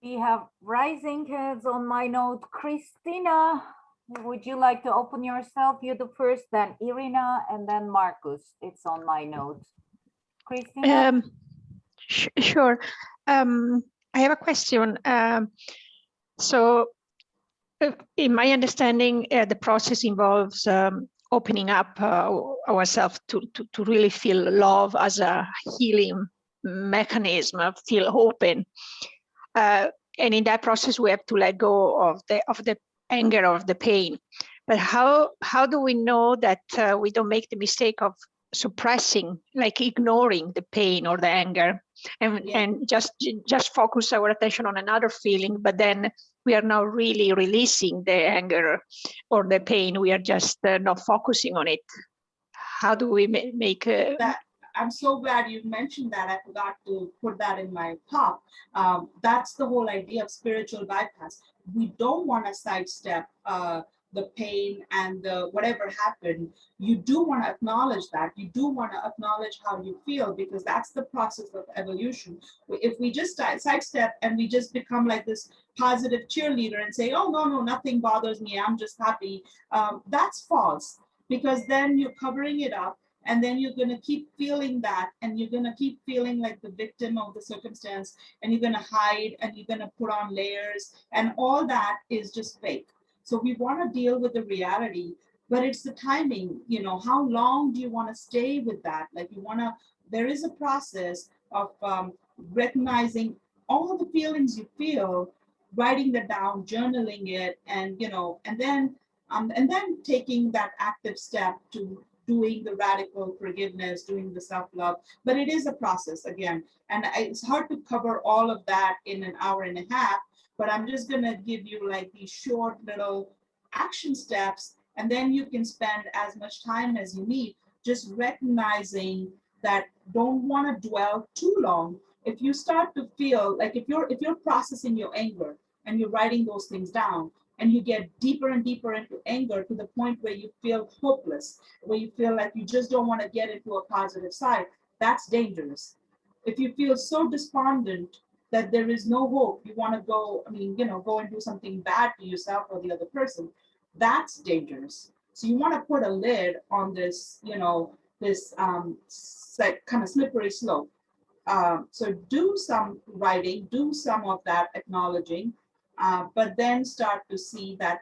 We have rising hands on my note. Christina, would you like to open yourself? You're the first, then Irina, and then Marcus. It's on my note. Christina? Sure. I have a question. So in my understanding, the process involves opening up ourselves to really feel love as a healing mechanism, feel open. And in that process, we have to let go of the anger, of the pain. But how do we know that we don't make the mistake of suppressing, like ignoring the pain or the anger, and just focus our attention on another feeling, but then we are not really releasing the anger or the pain. We are just not focusing on it. How do we make that? I'm so glad you mentioned that. I forgot to put that in my talk. That's the whole idea of spiritual bypass. We don't want to sidestep the pain and the whatever happened. You do want to acknowledge that. You do want to acknowledge how you feel, because that's the process of evolution. If we just sidestep and we just become like this positive cheerleader and say, oh, no, nothing bothers me, I'm just happy, that's false, because then you're covering it up. And then you're going to keep feeling that, and you're going to keep feeling like the victim of the circumstance, and you're going to hide, and you're going to put on layers, and all that is just fake. So we want to deal with the reality, but it's the timing. How long do you want to stay with that? Like there is a process of recognizing all the feelings you feel, writing that down, journaling it, and then taking that active step to doing the radical forgiveness, doing the self-love. But it is a process again. And it's hard to cover all of that in an hour and a half, but I'm just gonna give you like these short little action steps, and then you can spend as much time as you need just recognizing that. Don't wanna dwell too long. If you start to feel like, if you're processing your anger and you're writing those things down, and you get deeper and deeper into anger to the point where you feel hopeless, where you feel like you just don't want to get into a positive side, that's dangerous. If you feel so despondent that there is no hope, you want to go and do something bad to yourself or the other person, that's dangerous. So you want to put a lid on this, this kind of slippery slope. So do some writing, do some of that acknowledging, but then start to see that,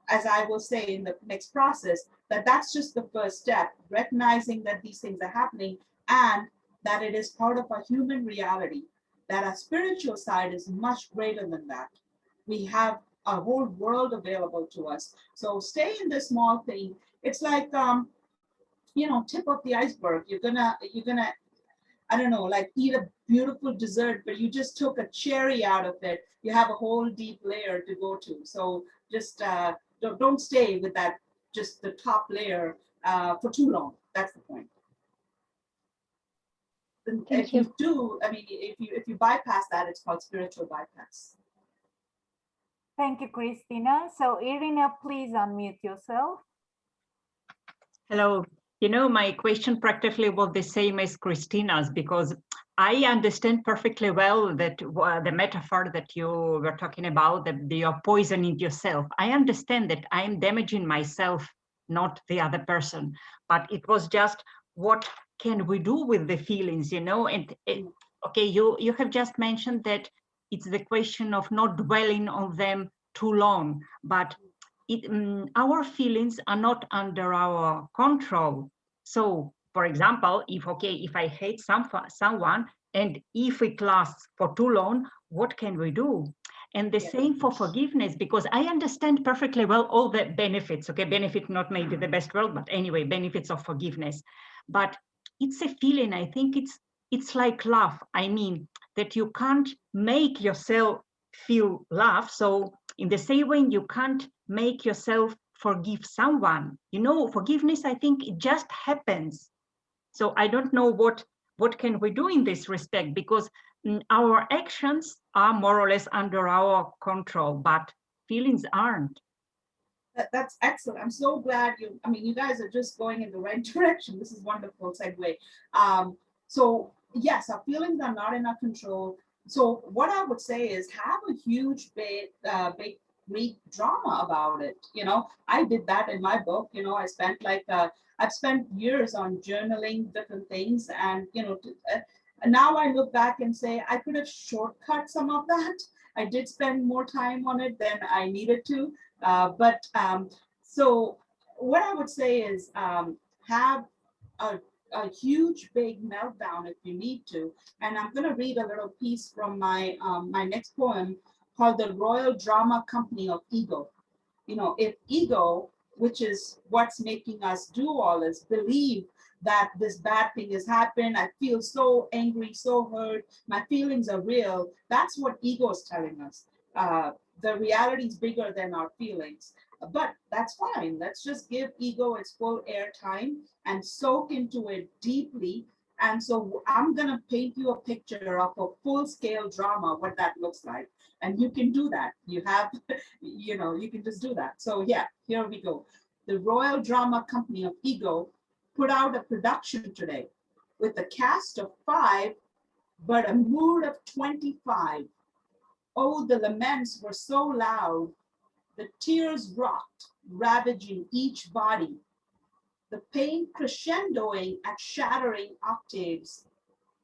as I will say in the next process, that's just the first step, recognizing that these things are happening and that it is part of a human reality, that our spiritual side is much greater than that. We have a whole world available to us. So stay in this small thing. It's like, tip of the iceberg. You're gonna I don't know, like eat a beautiful dessert, but you just took a cherry out of it. You have a whole deep layer to go to. So just don't stay with that, just the top layer for too long. That's the point. If you do, if you bypass that, it's called spiritual bypass. Thank you, Christina. So Irina, please unmute yourself. Hello. My question practically was the same as Christina's, because I understand perfectly well that the metaphor that you were talking about, that you're poisoning yourself. I understand that I'm damaging myself, not the other person. But it was just, what can we do with the feelings, And okay, you have just mentioned that it's the question of not dwelling on them too long, but our feelings are not under our control. So, for example, if I hate someone, and if it lasts for too long, what can we do? And the same for forgiveness, because I understand perfectly well all the benefits. Okay, benefit not maybe the best word, but anyway, benefits of forgiveness. But it's a feeling. I think it's like love. I mean, that you can't make yourself feel love. So in the same way, you can't make yourself forgive someone. Forgiveness, I think it just happens. So I don't know what can we do in this respect, because our actions are more or less under our control, but feelings aren't. That's excellent. I'm so glad you guys are just going in the right direction. This is wonderful segue. So yes, our feelings are not in our control. So what I would say is have a huge, big Greek drama about it. I did that in my book. I spent I've spent years on journaling different things, and now I look back and say I could have shortcut some of that. I did spend more time on it than I needed to. So what I would say is have a huge big meltdown if you need to. And I'm going to read a little piece from my my next poem called The Royal Drama Company of Ego. If ego, which is what's making us do all this, believe that this bad thing has happened, I feel so angry, so hurt, my feelings are real, that's what ego is telling us. The reality is bigger than our feelings. But that's fine. Let's just give ego its full airtime and soak into it deeply. And so I'm going to paint you a picture of a full-scale drama, what that looks like. And you can do that. You have, you can just do that. So yeah, here we go. The Royal Drama Company of Ego put out a production today with a cast of 5, but a mood of 25. Oh, the laments were so loud. The tears rocked, ravaging each body. The pain crescendoing at shattering octaves.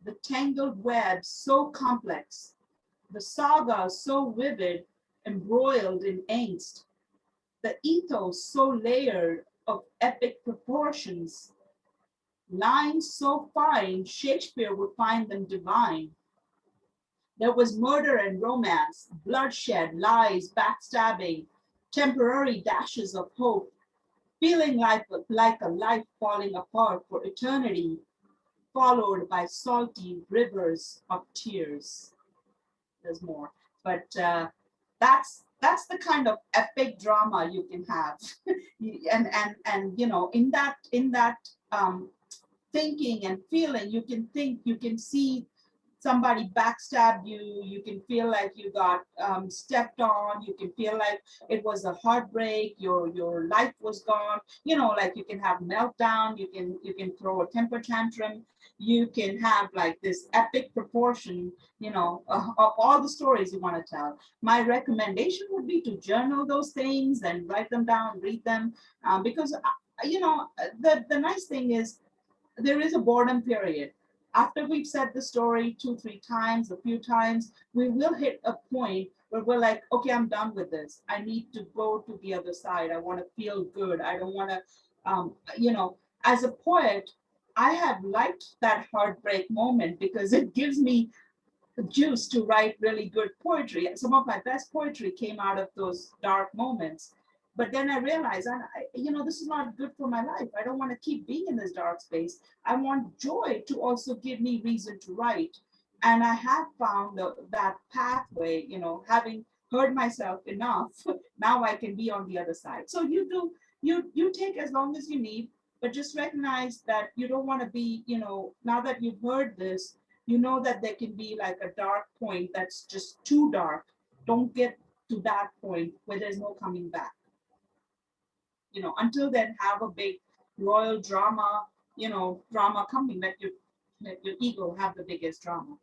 The tangled web so complex. The saga so vivid, embroiled in angst. The ethos so layered of epic proportions. Lines so fine, Shakespeare would find them divine. There was murder and romance, bloodshed, lies, backstabbing, temporary dashes of hope, feeling like a life falling apart for eternity, followed by salty rivers of tears. There's more, but that's the kind of epic drama you can have, and in that thinking and feeling, you can see somebody backstabbed you, you can feel like you got stepped on, you can feel like it was a heartbreak, your life was gone, like you can have meltdown, you can throw a temper tantrum, you can have like this epic proportion, of all the stories you want to tell. My recommendation would be to journal those things and write them down, read them, because the nice thing is there is a boredom period. After we've said the story 2-3 times, a few times, we will hit a point where we're like, okay, I'm done with this. I need to go to the other side. I want to feel good. I don't want to, as a poet, I have liked that heartbreak moment because it gives me the juice to write really good poetry. And some of my best poetry came out of those dark moments. But then I realized, this is not good for my life. I don't want to keep being in this dark space. I want joy to also give me reason to write. And I have found that pathway, having heard myself enough, now I can be on the other side. So you take as long as you need, but just recognize that you don't want to be, now that you've heard this, that there can be like a dark point that's just too dark. Don't get to that point where there's no coming back. Until then, have a big royal drama, drama coming, let your ego have the biggest drama.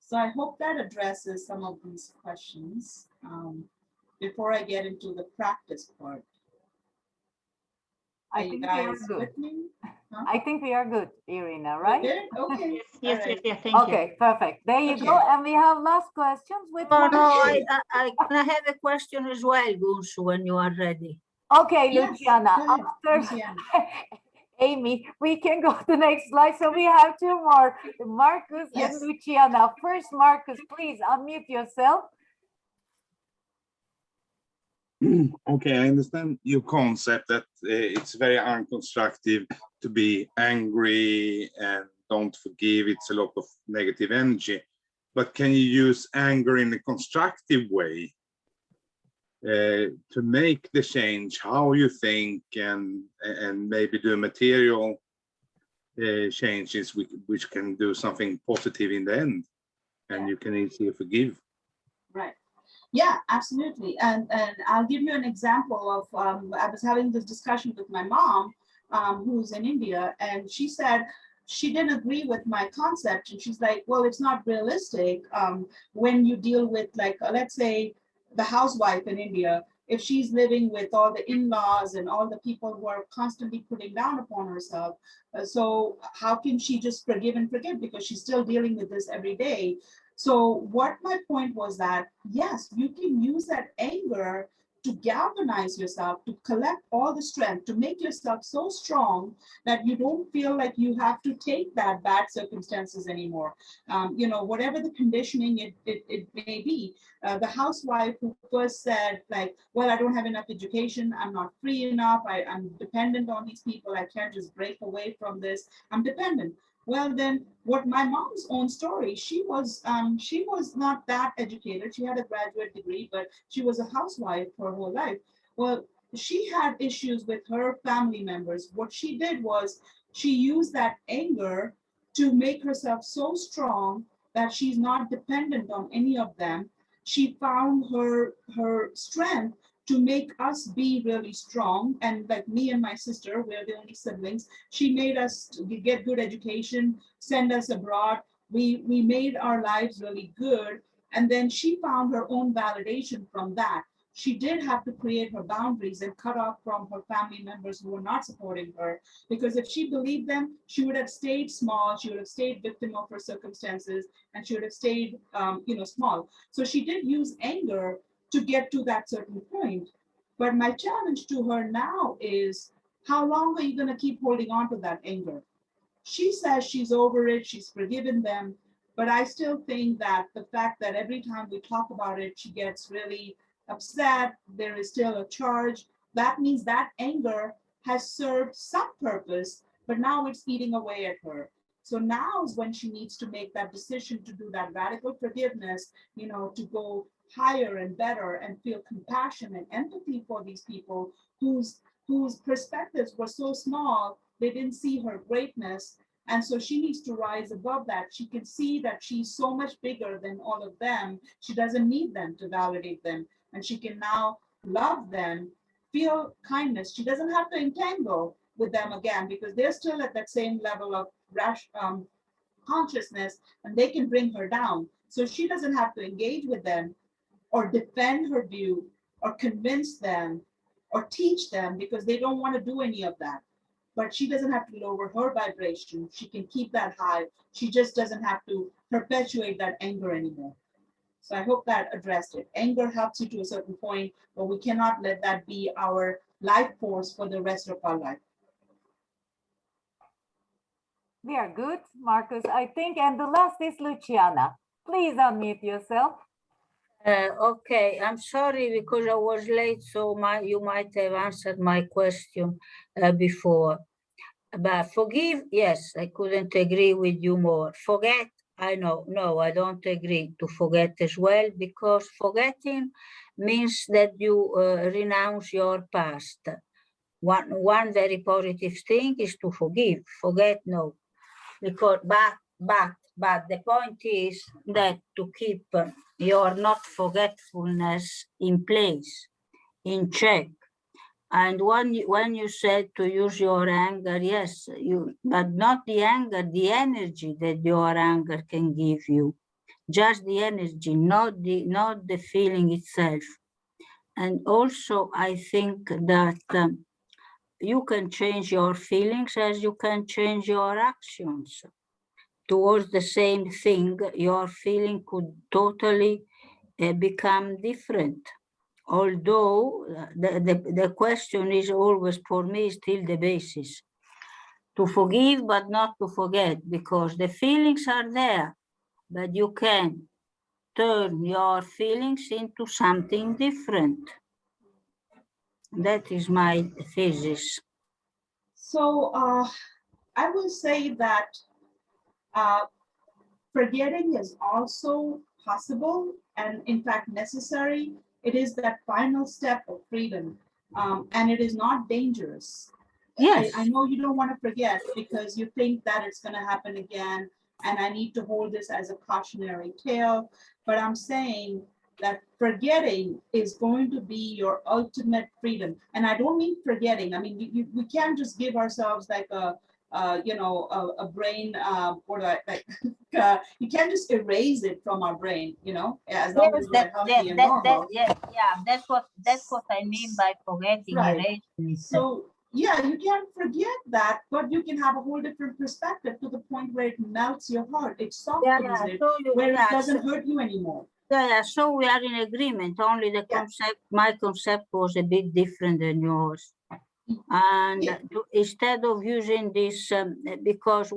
So I hope that addresses some of these questions before I get into the practice part. I think we are good. Huh? I think we are good, Irina, right? Okay. Yes, right. yes, thank you. Okay, perfect. There you go. And we have last questions with I have a question as well, Gunsu, when you are ready. Okay, Yes, Luciana, after Luciana. Amy, we can go to the next slide. So we have 2 more, Marcus and Luciana. First, Marcus, please unmute yourself. Okay, I understand your concept that it's very unconstructive to be angry and don't forgive. It's a lot of negative energy. But can you use anger in a constructive way to make the change, how you think, and maybe do material changes which can do something positive in the end, and you can easily forgive? Right. Yeah, absolutely. And I'll give you an example of, I was having this discussion with my mom, who's in India, and she said she didn't agree with my concept. And she's like, well, it's not realistic when you deal with, like, let's say the housewife in India, if she's living with all the in-laws and all the people who are constantly putting down upon herself. So how can she just forgive and forget, because she's still dealing with this every day? So what my point was that, yes, you can use that anger to galvanize yourself, to collect all the strength, to make yourself so strong that you don't feel like you have to take that bad circumstances anymore. Whatever the conditioning it may be. The housewife who first said, like, well, I don't have enough education, I'm not free enough, I'm dependent on these people, I can't just break away from this, I'm dependent. Well, then what my mom's own story, she was not that educated. She had a graduate degree, but she was a housewife her whole life. Well, she had issues with her family members. What she did was she used that anger to make herself so strong that she's not dependent on any of them. She found her strength to make us be really strong. And like me and my sister, we're the only siblings. She made us get good education, send us abroad. We made our lives really good. And then she found her own validation from that. She did have to create her boundaries and cut off from her family members who were not supporting her. Because if she believed them, she would have stayed small. She would have stayed victim of her circumstances, and she would have stayed, small. So she did use anger to get to that certain point. But my challenge to her now is, how long are you going to keep holding on to that anger? She says she's over it, she's forgiven them, but I still think that the fact that every time we talk about it, she gets really upset, there is still a charge, that means that anger has served some purpose, but now it's eating away at her. So now is when she needs to make that decision to do that radical forgiveness, to go higher and better and feel compassion and empathy for these people whose perspectives were so small, they didn't see her greatness. And so she needs to rise above that. She can see that she's so much bigger than all of them. She doesn't need them to validate them. And she can now love them, feel kindness. She doesn't have to entangle with them again, because they're still at that same level of consciousness, and they can bring her down. So she doesn't have to engage with them or defend her view or convince them or teach them, because they don't want to do any of that. But she doesn't have to lower her vibration. She can keep that high. She just doesn't have to perpetuate that anger anymore. So I hope that addressed it. Anger helps you to a certain point, but we cannot let that be our life force for the rest of our life. We are good, Marcus, I think. And the last is Luciana. Please unmute yourself. Okay, I'm sorry because I was late, so you might have answered my question before. But forgive, yes, I couldn't agree with you more. Forget, I know, no, I don't agree to forget as well, because forgetting means that you renounce your past. One very positive thing is to forgive. Forget, no, because but the point is that to keep your not forgetfulness in place, in check. And when you said to use your anger, yes, but not the anger, the energy that your anger can give you, just the energy, not the feeling itself. And also, I think that you can change your feelings as you can change your actions. Towards the same thing, your feeling could totally become different. Although the question is always, for me, still the basis. To forgive, but not to forget, because the feelings are there, but you can turn your feelings into something different. That is my thesis. So I will say that forgetting is also possible and in fact necessary. It is that final step of freedom, and it is not dangerous. Yes. I know you don't want to forget because you think that it's going to happen again, and I need to hold this as a cautionary tale, but I'm saying that forgetting is going to be your ultimate freedom. And I don't mean forgetting. I mean, we can't just give ourselves like a brain, you can't just erase it from our brain, as long as we're healthy and normal. That's what I mean by forgetting, Right. erasing it. So yeah, you can't forget that, but you can have a whole different perspective to the point where it melts your heart, it softens it, where it doesn't hurt you anymore. Yeah, so we are in agreement. Only the concept, my concept was a bit different than yours. And instead of using this, because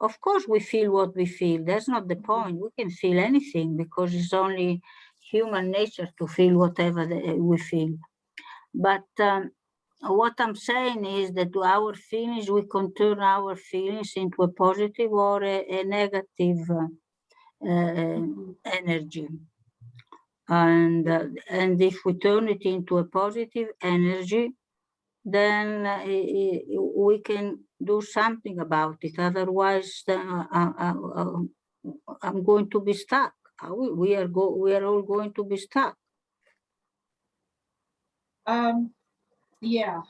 of course we feel what we feel. That's not the point. We can feel anything because it's only human nature to feel whatever we feel. But what I'm saying is that our feelings, we can turn our feelings into a positive or a negative energy. And if we turn it into a positive energy, then we can do something about it. Otherwise, I'm going to be stuck. We are all going to be stuck. Yeah.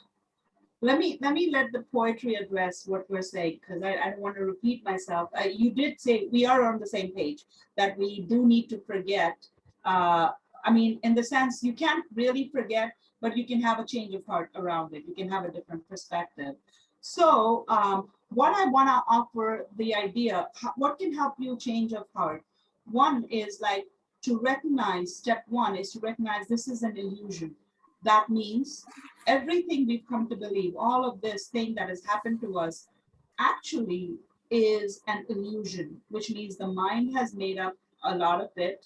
Let me let the poetry address what we're saying, because I don't want to repeat myself. You did say we are on the same page, that we do need to forget. I mean, in the sense, you can't really forget, but you can have a change of heart around it. You can have a different perspective. So what I want to offer the idea, what can help you change of heart? One is like to recognize, step one is to recognize this is an illusion. That means everything we've come to believe, all of this thing that has happened to us actually is an illusion, which means the mind has made up a lot of it.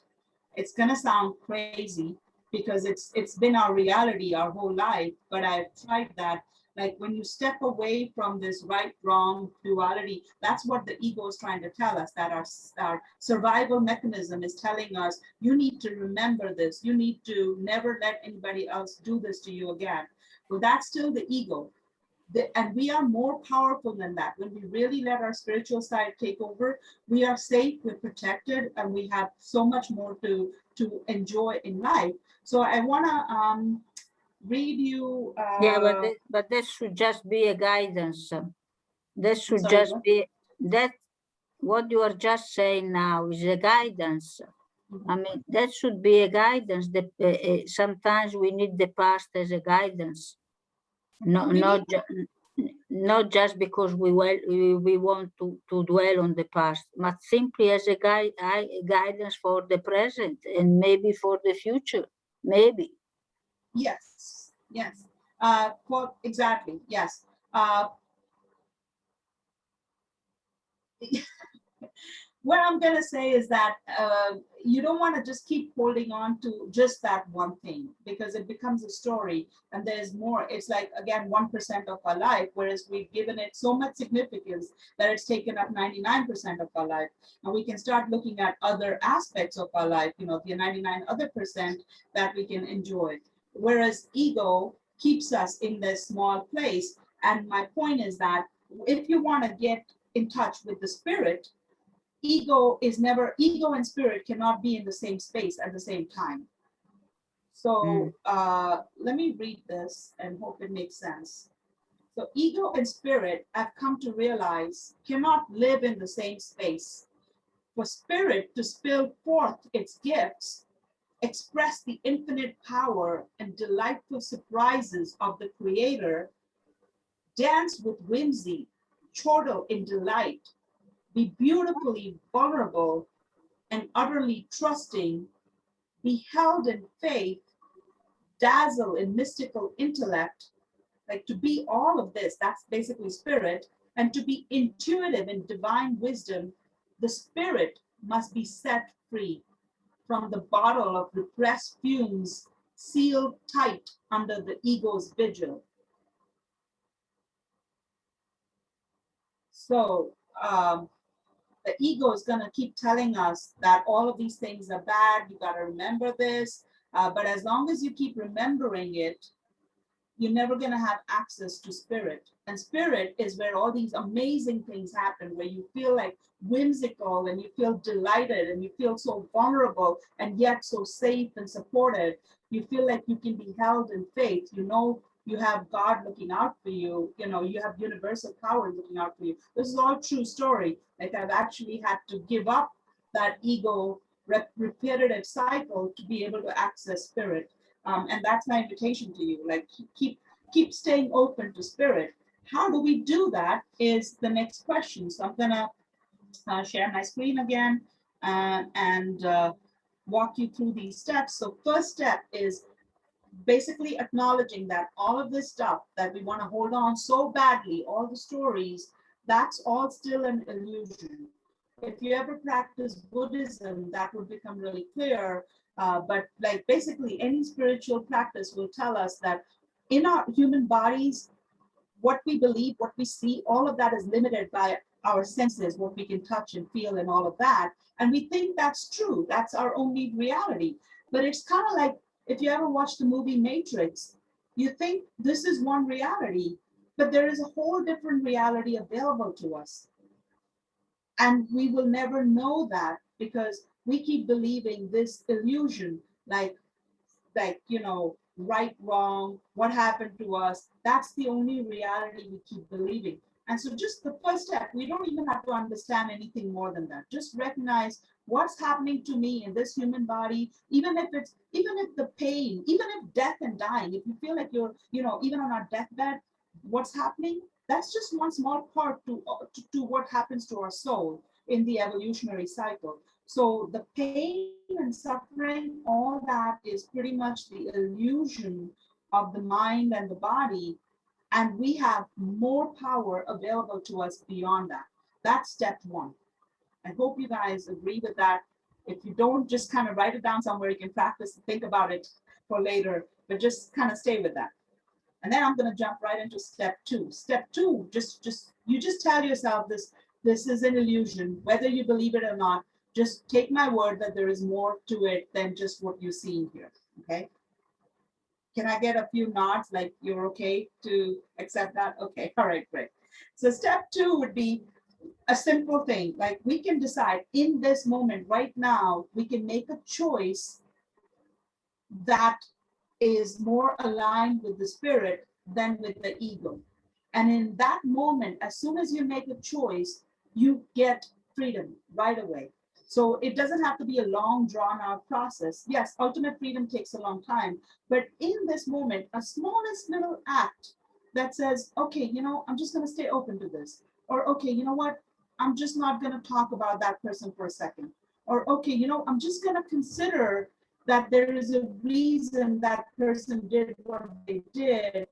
It's going to sound crazy because it's been our reality our whole life, but I've tried that. Like when you step away from this right, wrong duality, that's what the ego is trying to tell us, that our survival mechanism is telling us, you need to remember this. You need to never let anybody else do this to you again. Well, that's still the ego. And we are more powerful than that. When we really let our spiritual side take over, we are safe, we're protected, and we have so much more to enjoy in life. So I want to read you. But this should just be a guidance. That should just be that. What you are just saying now is a guidance. I mean, that should be a guidance. That sometimes we need the past as a guidance, not just because we want to dwell on the past, but simply as a guidance for the present and maybe for the future, maybe. Yes. Well, exactly. Yes. What I'm going to say is that you don't want to just keep holding on to just that one thing, because it becomes a story and there's more. It's like, again, 1% of our life, whereas we've given it so much significance that it's taken up 99% of our life. And we can start looking at other aspects of our life, the 99 other percent that we can enjoy. Whereas ego keeps us in this small place. And my point is that if you want to get in touch with the spirit, ego and spirit cannot be in the same space at the same time. So let me read this and hope it makes sense. So ego and spirit, I've come to realize, cannot live in the same space. For spirit to spill forth its gifts, express the infinite power and delightful surprises of the Creator, dance with whimsy, chortle in delight, be beautifully vulnerable and utterly trusting, be held in faith, dazzle in mystical intellect, like to be all of this, that's basically spirit, and to be intuitive in divine wisdom, the spirit must be set free from the bottle of repressed fumes sealed tight under the ego's vigil. So the ego is going to keep telling us that all of these things are bad. You got to remember this. But as long as you keep remembering it, you're never going to have access to spirit. And spirit is where all these amazing things happen, where you feel like whimsical and you feel delighted and you feel so vulnerable and yet so safe and supported. You feel like you can be held in faith. You know, you have God looking out for you. You know, you have universal power looking out for you. This is all true story. Like, I've actually had to give up that ego repetitive cycle to be able to access spirit. And that's my invitation to you. Like, keep staying open to spirit. How do we do that is the next question. So I'm gonna share my screen again and walk you through these steps. So first step is basically acknowledging that all of this stuff that we want to hold on so badly, all the stories, that's all still an illusion. If you ever practice Buddhism, that would become really clear. But like basically any spiritual practice will tell us that in our human bodies, what we believe, what we see, all of that is limited by our senses, what we can touch and feel and all of that. And we think that's true. That's our only reality. But it's kind of like if you ever watched the movie Matrix, you think this is one reality, but there is a whole different reality available to us. And we will never know that because we keep believing this illusion, like, you know, right, wrong, what happened to us. That's the only reality we keep believing. And so just the first step, we don't even have to understand anything more than that. Just recognize what's happening to me in this human body, even if the pain, even if death and dying, if you feel like you're, you know, even on our deathbed, what's happening, that's just one small part to what happens to our soul in the evolutionary cycle. So the pain and suffering, all that is pretty much the illusion of the mind and the body. And we have more power available to us beyond that. That's step one. I hope you guys agree with that. If you don't, just kind of write it down somewhere. You can practice and think about it for later, but just kind of stay with that. And then I'm going to jump right into step two. Step two, you just tell yourself this is an illusion, whether you believe it or not. Just take my word that there is more to it than just what you see here. Okay. Can I get a few nods, like you're okay to accept that? Okay, all right, great. So step two would be a simple thing, like we can decide in this moment right now, we can make a choice that is more aligned with the spirit than with the ego. And in that moment, as soon as you make a choice, you get freedom right away. So it doesn't have to be a long drawn out process. Yes, ultimate freedom takes a long time, but in this moment, a smallest little act that says, okay, you know, I'm just going to stay open to this. Or, okay, you know what? I'm just not going to talk about that person for a second. Or, okay, you know, I'm just going to consider that there is a reason that person did what they did.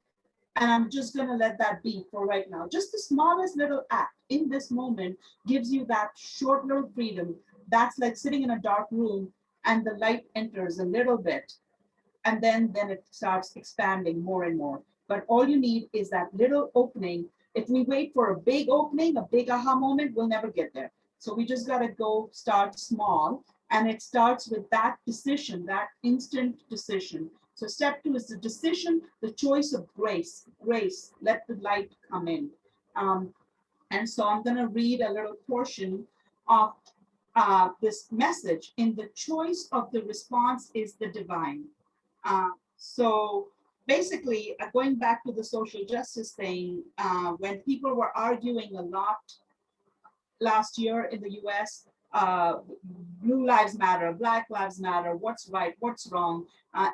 And I'm just going to let that be for right now. Just the smallest little act in this moment gives you that short little freedom. That's like sitting in a dark room and the light enters a little bit. And then it starts expanding more and more. But all you need is that little opening. If we wait for a big opening, a big aha moment, we'll never get there. So we just got to go start small. And it starts with that decision, that instant decision. So step two is the decision, the choice of grace. Grace, let the light come in. And so I'm going to read a little portion of this message. In the choice of the response is the divine. So basically, going back to the social justice thing, when people were arguing a lot last year in the US, Blue Lives Matter, Black Lives Matter, what's right, what's wrong,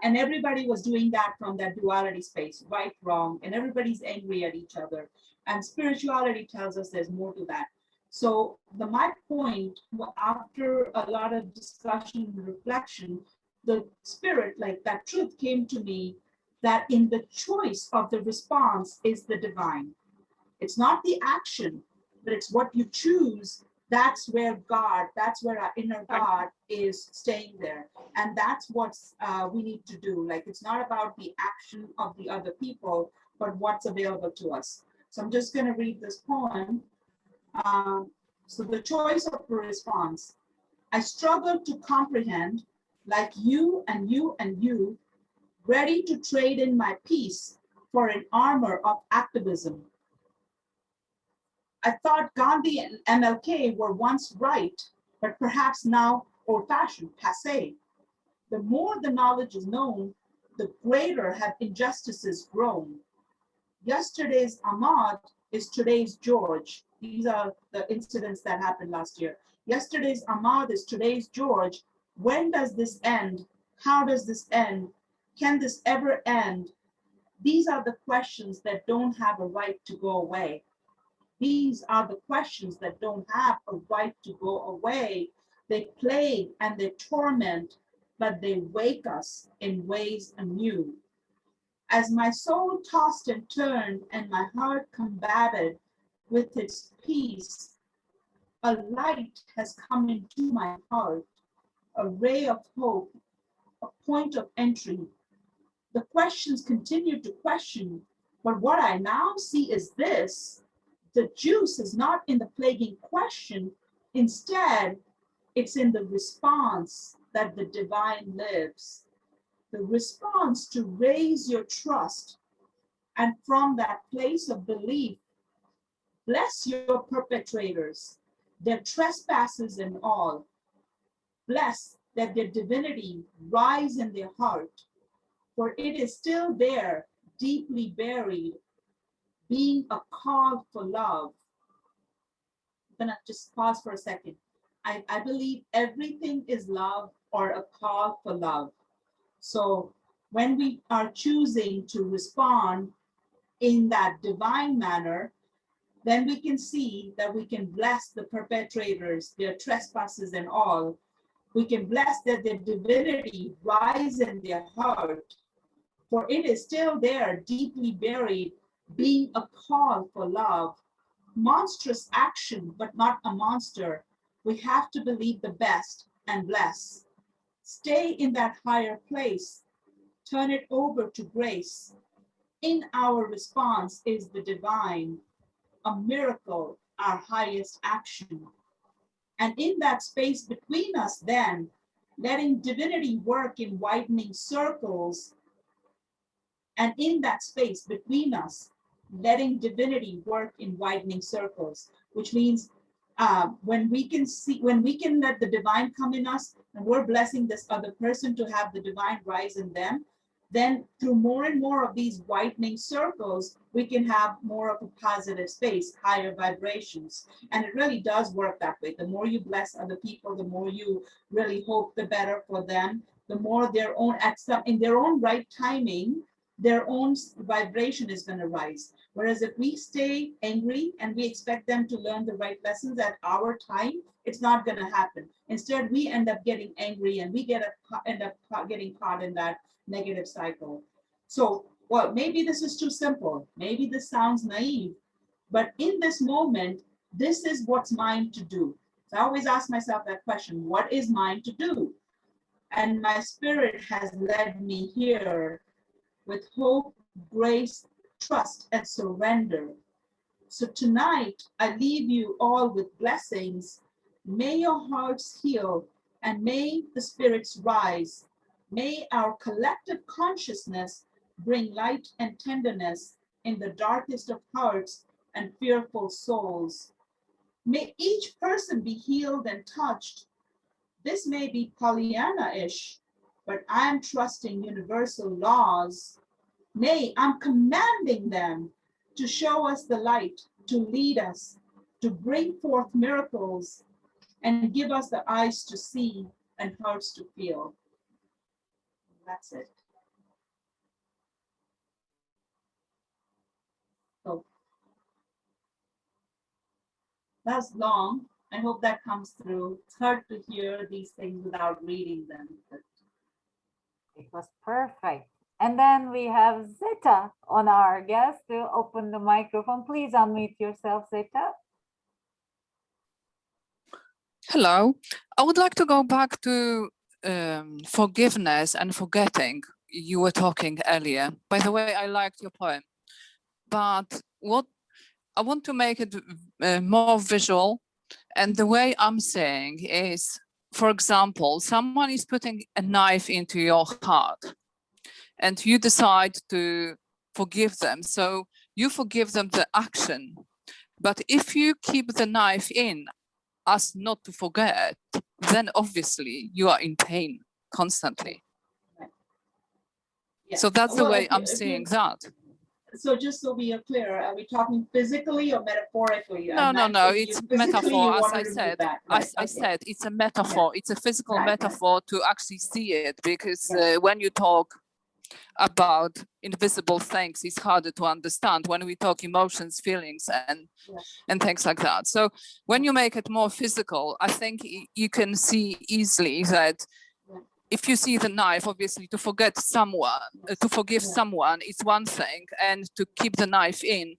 and everybody was doing that from that duality space, right, wrong, and everybody's angry at each other. And spirituality tells us there's more to that. So my point, after a lot of discussion and reflection, the spirit, like that truth came to me that in the choice of the response is the divine. It's not the action, but it's what you choose. That's where God, that's where our inner God is staying there. And that's what we need to do. Like, it's not about the action of the other people, but what's available to us. So I'm just going to read this poem. So the choice of the response. I struggle to comprehend, like you and you and you, ready to trade in my peace for an armor of activism. I thought Gandhi and MLK were once right, but perhaps now old-fashioned, passé. The more the knowledge is known, the greater have injustices grown. Yesterday's Ahmad is today's George. These are the incidents that happened last year. Yesterday's Ahmad is today's George. When does this end? How does this end? Can this ever end? These are the questions that don't have a right to go away. These are the questions that don't have a right to go away. They plague and they torment, but they wake us in ways anew. As my soul tossed and turned and my heart combated with its peace, a light has come into my heart, a ray of hope, a point of entry. The questions continue to question, but what I now see is this: the juice is not in the plaguing question. Instead, it's in the response that the divine lives. The response to raise your trust, and from that place of belief, bless your perpetrators, their trespasses and all. Bless that their divinity rise in their heart, for it is still there, deeply buried, being a call for love. I'm gonna just pause for a second. I believe everything is love or a call for love. So when we are choosing to respond in that divine manner, then we can see that we can bless the perpetrators, their trespasses and all. We can bless that their divinity rise in their heart, for it is still there, deeply buried, being a call for love. Monstrous action, but not a monster. We have to believe the best and bless. Stay in that higher place. Turn it over to grace. In our response is the divine, a miracle, our highest action. And in that space between us then, letting divinity work in widening circles, and in that space between us, letting divinity work in widening circles, which means when we can let the divine come in us, and we're blessing this other person to have the divine rise in them, then through more and more of these widening circles, we can have more of a positive space, higher vibrations. And it really does work that way. The more you bless other people, the more you really hope the better for them, the more their own, in their own right timing, their own vibration is going to rise. Whereas if we stay angry and we expect them to learn the right lessons at our time, it's not going to happen. Instead, we end up getting angry and we end up getting caught in that negative cycle. So, well, maybe this is too simple. Maybe this sounds naive, but in this moment, this is what's mine to do. So I always ask myself that question, what is mine to do? And my spirit has led me here with hope, grace, trust, and surrender. So tonight, I leave you all with blessings. May your hearts heal and may the spirits rise. May our collective consciousness bring light and tenderness in the darkest of hearts and fearful souls. May each person be healed and touched. This may be Pollyanna-ish, but I am trusting universal laws. Nay, I'm commanding them to show us the light, to lead us, to bring forth miracles, and give us the eyes to see and hearts to feel. That's it. So that's long. I hope that comes through. It's hard to hear these things without reading them. But it was perfect. And then we have Zeta on our guest to open the microphone. Please unmute yourself, Zeta. Hello. I would like to go back to forgiveness and forgetting. You were talking earlier. By the way, I liked your poem. But what I want to make it more visual. And the way I'm saying is, for example, someone is putting a knife into your heart and you decide to forgive them. So you forgive them the action. But if you keep the knife in as not to forget, then obviously you are in pain constantly. Yeah. So that's the Well, way if you- I'm if you- seeing that. So just so we are clear, are we talking physically or metaphorically? No, no, no, it's Physically, you metaphor, as want to I remove said. that, As right, I okay. said, it's a metaphor. It's a physical Right, right. metaphor to actually see it, because Yes. when you talk about invisible things, it's harder to understand when we talk emotions, feelings, Yes. and things like that. So when you make it more physical, I think you can see easily that Yeah. if you see the knife, obviously to forget someone, to forgive Yeah. someone, it's one thing, and to keep the knife in,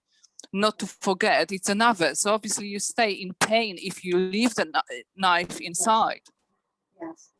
not to forget, it's another. So obviously you stay in pain if you leave the knife inside. Yes.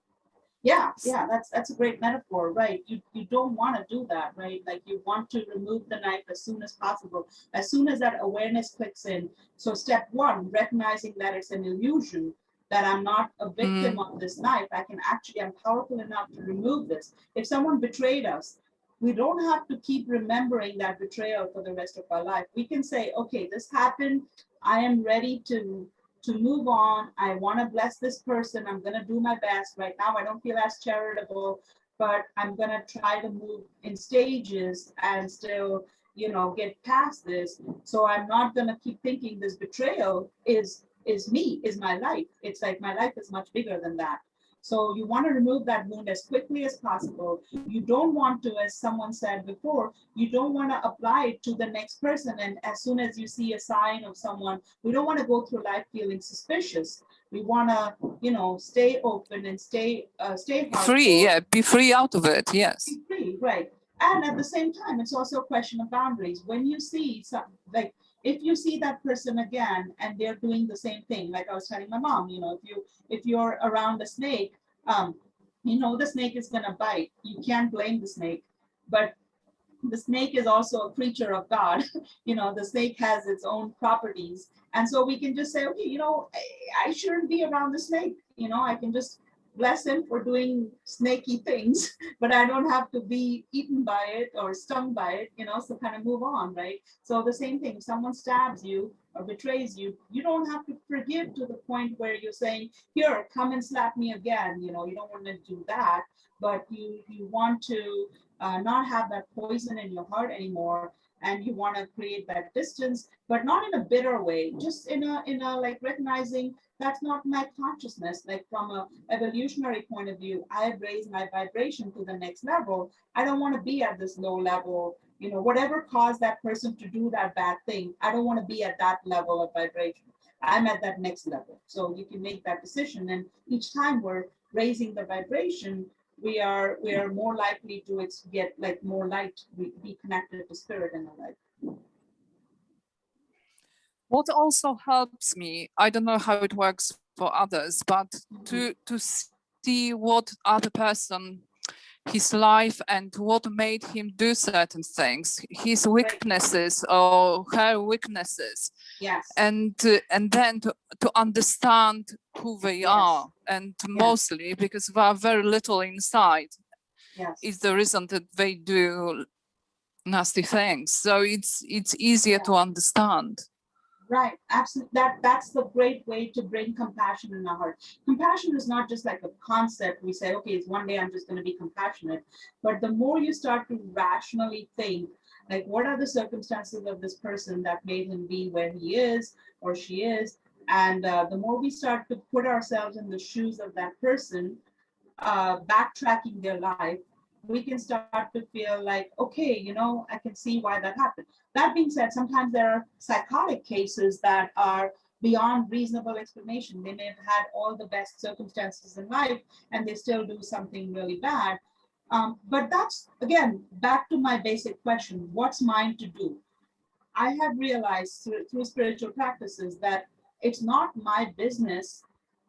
Yeah, yeah, that's a great metaphor, right? You don't want to do that, right? Like you want to remove the knife as soon as possible, as soon as that awareness clicks in. So step one, recognizing that it's an illusion, that I'm not a victim of this knife. I'm powerful enough to remove this. If someone betrayed us, we don't have to keep remembering that betrayal for the rest of our life. We can say, okay, this happened. I am ready to move on. I want to bless this person. I'm going to do my best. Right now, I don't feel as charitable, but I'm going to try to move in stages and still, get past this. So I'm not going to keep thinking this betrayal is me, is my life. It's like my life is much bigger than that. So you want to remove that wound as quickly as possible. You don't want to, as someone said before, you don't want to apply it to the next person. And as soon as you see a sign of someone, we don't want to go through life feeling suspicious. We want to, stay open and stay Free, heartful. yeah, be free out of it, yes. Be free, right. And at the same time, it's also a question of boundaries. When you see like, if you see that person again and they're doing the same thing, like I was telling my mom, if you're around a snake, the snake is gonna bite. You can't blame the snake, but the snake is also a creature of God. The snake has its own properties. And so we can just say, okay, I shouldn't be around the snake. I can just bless him for doing snaky things, but I don't have to be eaten by it or stung by it, so kind of move on, right? So the same thing, if someone stabs you or betrays you, you don't have to forgive to the point where you're saying, here, come and slap me again. You don't want to do that, but you want to not have that poison in your heart anymore, and you want to create that distance, but not in a bitter way, just in a like recognizing that's not my consciousness. Like from a evolutionary point of view, I have raised my vibration to the next level. I don't want to be at this low level. Whatever caused that person to do that bad thing, I don't want to be at that level of vibration. I'm at that next level. So you can make that decision, and each time we're raising the vibration, we are more likely to get like more light, be connected to spirit in our life. What also helps me, I don't know how it works for others, but to see what other person, his life and what made him do certain things, his weaknesses or her weaknesses. Yes. And then to understand who they are, and mostly because they are very little inside, is the reason that they do nasty things. So it's easier to understand. Right, absolutely. That's the great way to bring compassion in our heart. Compassion is not just like a concept. We say, okay, it's one day I'm just going to be compassionate. But the more you start to rationally think, like, what are the circumstances of this person that made him be where he is or she is? And the more we start to put ourselves in the shoes of that person, backtracking their life, we can start to feel like, okay, I can see why that happened. That being said, sometimes there are psychotic cases that are beyond reasonable explanation. They may have had all the best circumstances in life and they still do something really bad. But that's, again, back to my basic question, what's mine to do? I have realized through spiritual practices that it's not my business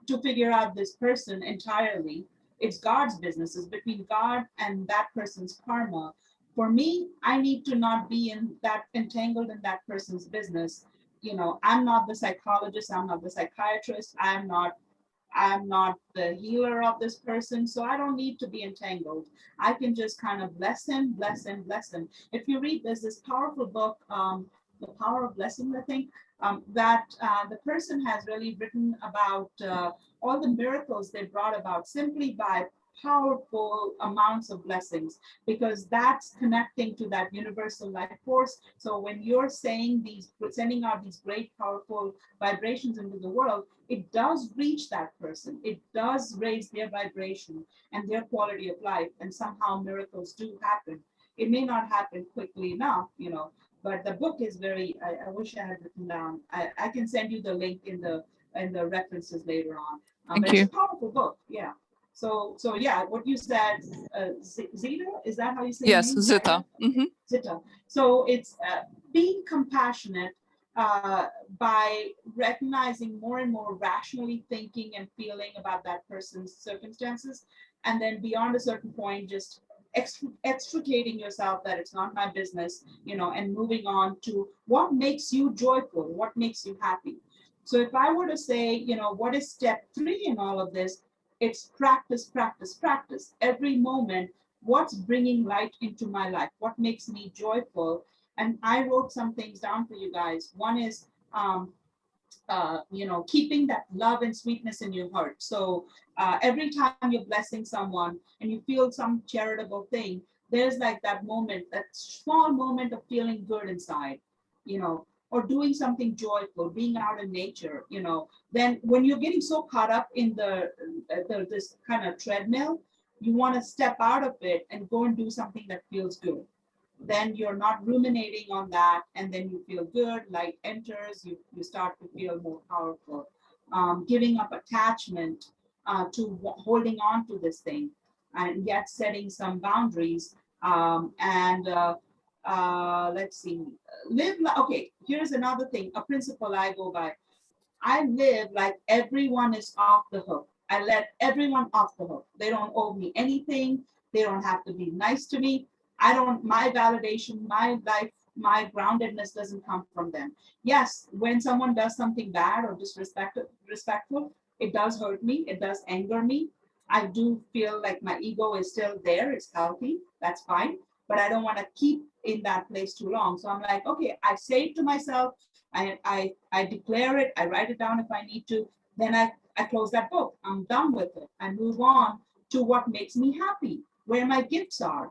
to figure out this person entirely. It's God's business. It's between God and that person's karma. For me, I need to not be entangled in that person's business. I'm not the psychologist. I'm not the psychiatrist. I'm not I'm not the healer of this person, so I don't need to be entangled. I can just kind of bless him, bless him, bless him. If you read, there's this powerful book, The Power of Blessing, I think, that the person has really written about all the miracles they brought about simply by powerful amounts of blessings, because that's connecting to that universal life force. So when you're saying these, sending out these great powerful vibrations into the world, it does reach that person. It does raise their vibration and their quality of life, and somehow miracles do happen. It may not happen quickly enough, but the book is very, I wish I had written down. I can send you the link in the references later on. Thank But it's you. a powerful book, yeah. So yeah, what you said, Zita, is that how you say Yes, your name? Zita. Mhm. Zita. So it's being compassionate by recognizing more and more rationally thinking and feeling about that person's circumstances, and then beyond a certain point, just extricating yourself that it's not my business, and moving on to what makes you joyful, what makes you happy. So if I were to say, what is step 3 in all of this, it's practice, practice, practice. Every moment, what's bringing light into my life? What makes me joyful? And I wrote some things down for you guys. One is, keeping that love and sweetness in your heart. So every time you're blessing someone and you feel some charitable thing, there's like that moment, that small moment of feeling good inside, or doing something joyful, being out in nature, then when you're getting so caught up in this kind of treadmill, you want to step out of it and go and do something that feels good. Then you're not ruminating on that, and then you feel good, light enters, you start to feel more powerful. Giving up attachment to holding on to this thing, and yet setting some boundaries. Let's see, okay, here's another thing, a principle I go by. I live like everyone is off the hook. I let everyone off the hook. They don't owe me anything. They don't have to be nice to me. My validation, my life, my groundedness doesn't come from them. Yes, when someone does something bad or disrespectful, it does hurt me. It does anger me. I do feel like my ego is still there. It's healthy. That's fine. But I don't want to keep in that place too long. So I'm like, okay, I say it to myself. I declare it. I write it down if I need to. Then I close that book. I'm done with it. I move on to what makes me happy, where my gifts are.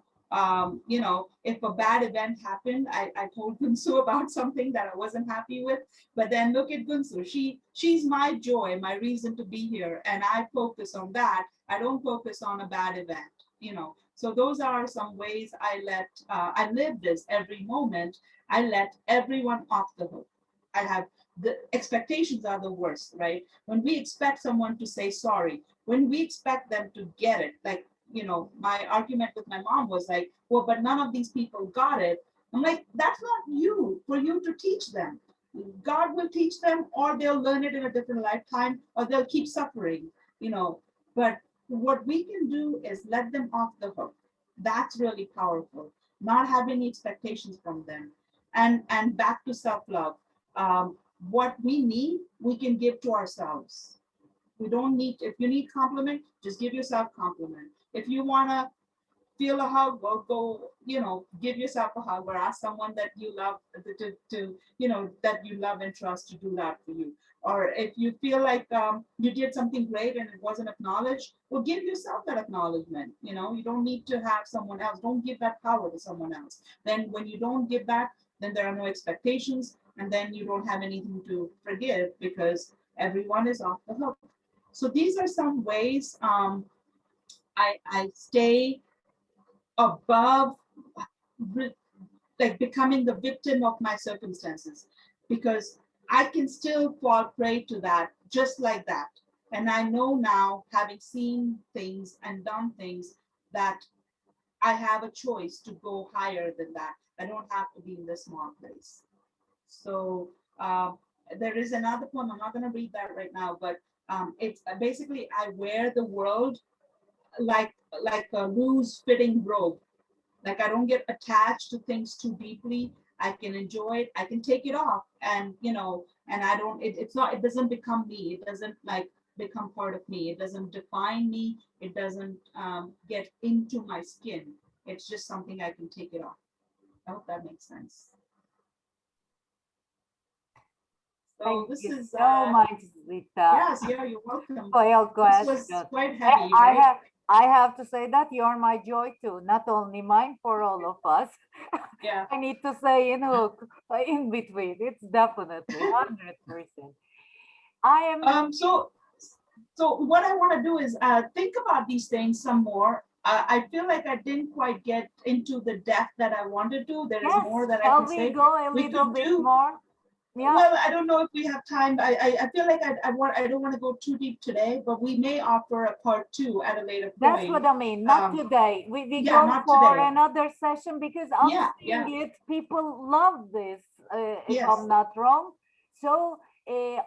If a bad event happened, I told Gunsu about something that I wasn't happy with, but then look at Gunsu. She's my joy, my reason to be here. And I focus on that. I don't focus on a bad event, So those are some ways I live this every moment. I let everyone off the hook. The expectations are the worst, right? When we expect someone to say sorry, when we expect them to get it, like, my argument with my mom was like, well, but none of these people got it. I'm like, that's not for you to teach them. God will teach them, or they'll learn it in a different lifetime, or they'll keep suffering, But what we can do is let them off the hook. That's really powerful. Not having expectations from them. And back to self-love. What we need, we can give to ourselves. We don't need, if you need compliment, just give yourself compliment. If you want to feel a hug, go, give yourself a hug, or ask someone that you love that you love and trust to do that for you. Or if you feel like you did something great and it wasn't acknowledged, well, give yourself that acknowledgement. You don't need to have someone else. Don't give that power to someone else. Then when you don't give that, then there are no expectations, and then you don't have anything to forgive because everyone is off the hook. So these are some ways I stay above like becoming the victim of my circumstances, because I can still fall prey to that just like that. And I know now, having seen things and done things, that I have a choice to go higher than that. I don't have to be in this small place. So there is another poem. I'm not going to read that right now, but it's basically, I wear the world like a loose fitting robe. Like, I don't get attached to things too deeply. I can enjoy it. I can take it off, and and I don't. It doesn't become me. It doesn't like become part of me. It doesn't define me. It doesn't get into my skin. It's just something I can take it off. I hope that makes sense. So Thank this you is so much, Rita. yes, yeah, you're welcome. For your This question. was quite heavy, I right? have to say that you're my joy too, not only mine, for all of us. Yeah. I need to say in hook, in between. It's definitely 100%. I am. So what I want to do is think about these things some more. I feel like I didn't quite get into the depth that I wanted to. There is Yes, more that I shall can we say. go a We little could bit do more? Yeah. Well, I don't know if we have time. I feel like I don't want to go too deep today, but we may offer a part 2 at a later point. That's what I mean. Not today. We yeah, go not for today. another session because I'm seeing it. People love this, if Yes. I'm not wrong. So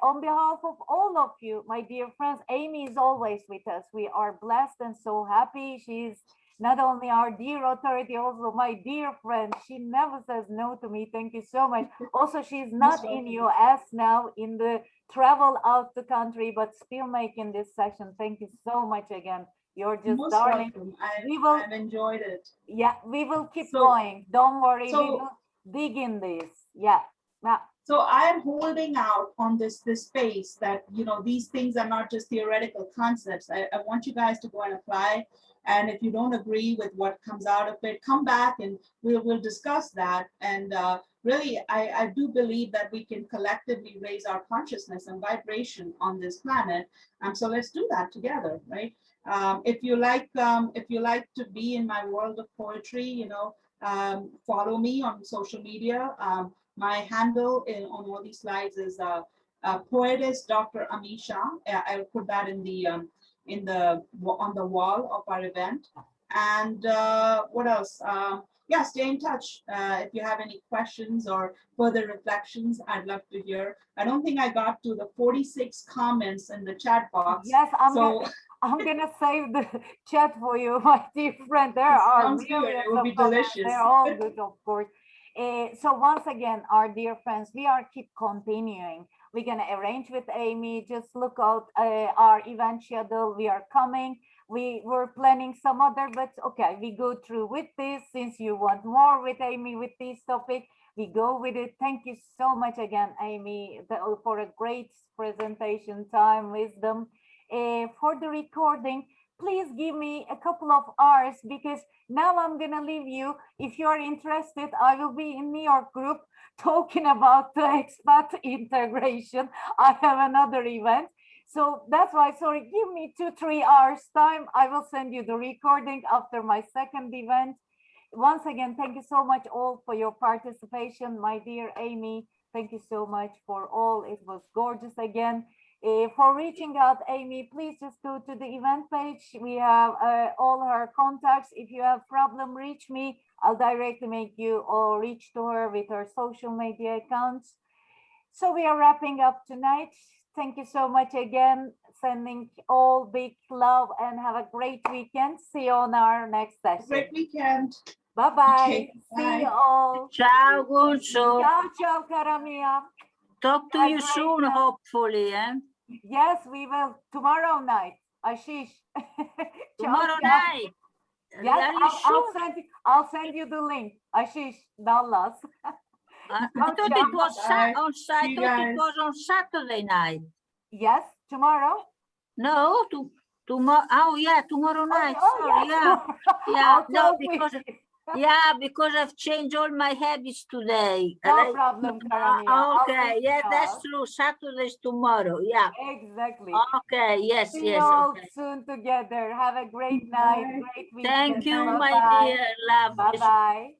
on behalf of all of you, my dear friends, Amy is always with us. We are blessed and so happy. She's not only our dear authority, also my dear friend. She never says no to me. Thank you so much. Also, she's not in US now, in the travel out the country, but still making this session. Thank you so much again. You're just Most darling. welcome. I've enjoyed it. Yeah, we will keep going. Don't worry. We will dig in this. Yeah. So I am holding out on this space that, you know, these things are not just theoretical concepts. I want you guys to go and apply. And if you don't agree with what comes out of it, come back and we'll discuss that. And really, I do believe that we can collectively raise our consciousness and vibration on this planet. So let's do that together, right? If you like to be in my world of poetry, you know, follow me on social media. My handle on all these slides is poetess Dr. Amisha. I'll put that on the wall of our event. And what else? Yeah, stay in touch. If you have any questions or further reflections, I'd love to hear. I don't think I got to the 46 comments in the chat box. Yes, I'm gonna save the chat for you, my dear friend. There are millions of comments. They're all good, of course. So once again, our dear friends, we are keep continuing. We're gonna arrange with Amy. Just look out our event schedule. We are coming. We were planning some other, but okay, we go through with this. Since you want more with Amy with this topic, we go with it. Thank you so much again, Amy, for a great presentation, time, wisdom. For the recording, please give me a couple of hours because now I'm gonna leave you. If you're interested, I will be in New York group talking about the expat integration. I have another event. So that's why, sorry, give me 2-3 hours time. I will send you the recording after my second event. Once again, thank you so much all for your participation. My dear Amy, thank you so much for all. It was gorgeous again. For reaching out, Amy, please just go to the event page. We have all her contacts. If you have problem, reach me. I'll directly make you or reach to her with her social media accounts. So we are wrapping up tonight. Thank you so much again. Sending all big love and have a great weekend. See you on our next session. Great weekend. Bye-bye. Okay, See you all. Ciao, Gunso. Ciao, ciao, cara mia. Talk to you soon, hopefully. Yes, we will. Tomorrow night. Ashish. Tomorrow night. Yes, I'll send you the link. Ashish, Dallas. I thought it was on Saturday night. Yes, tomorrow. No, tomorrow. Oh yeah, tomorrow night. Sorry, yeah. No, because I've changed all my habits today. No problem, Karamia. Okay, yeah, that's true. Saturday's tomorrow. Yeah. Exactly. Okay. Yes. See you all soon together. Have a great night. Great weekend. Thank you, my dear love. Bye bye.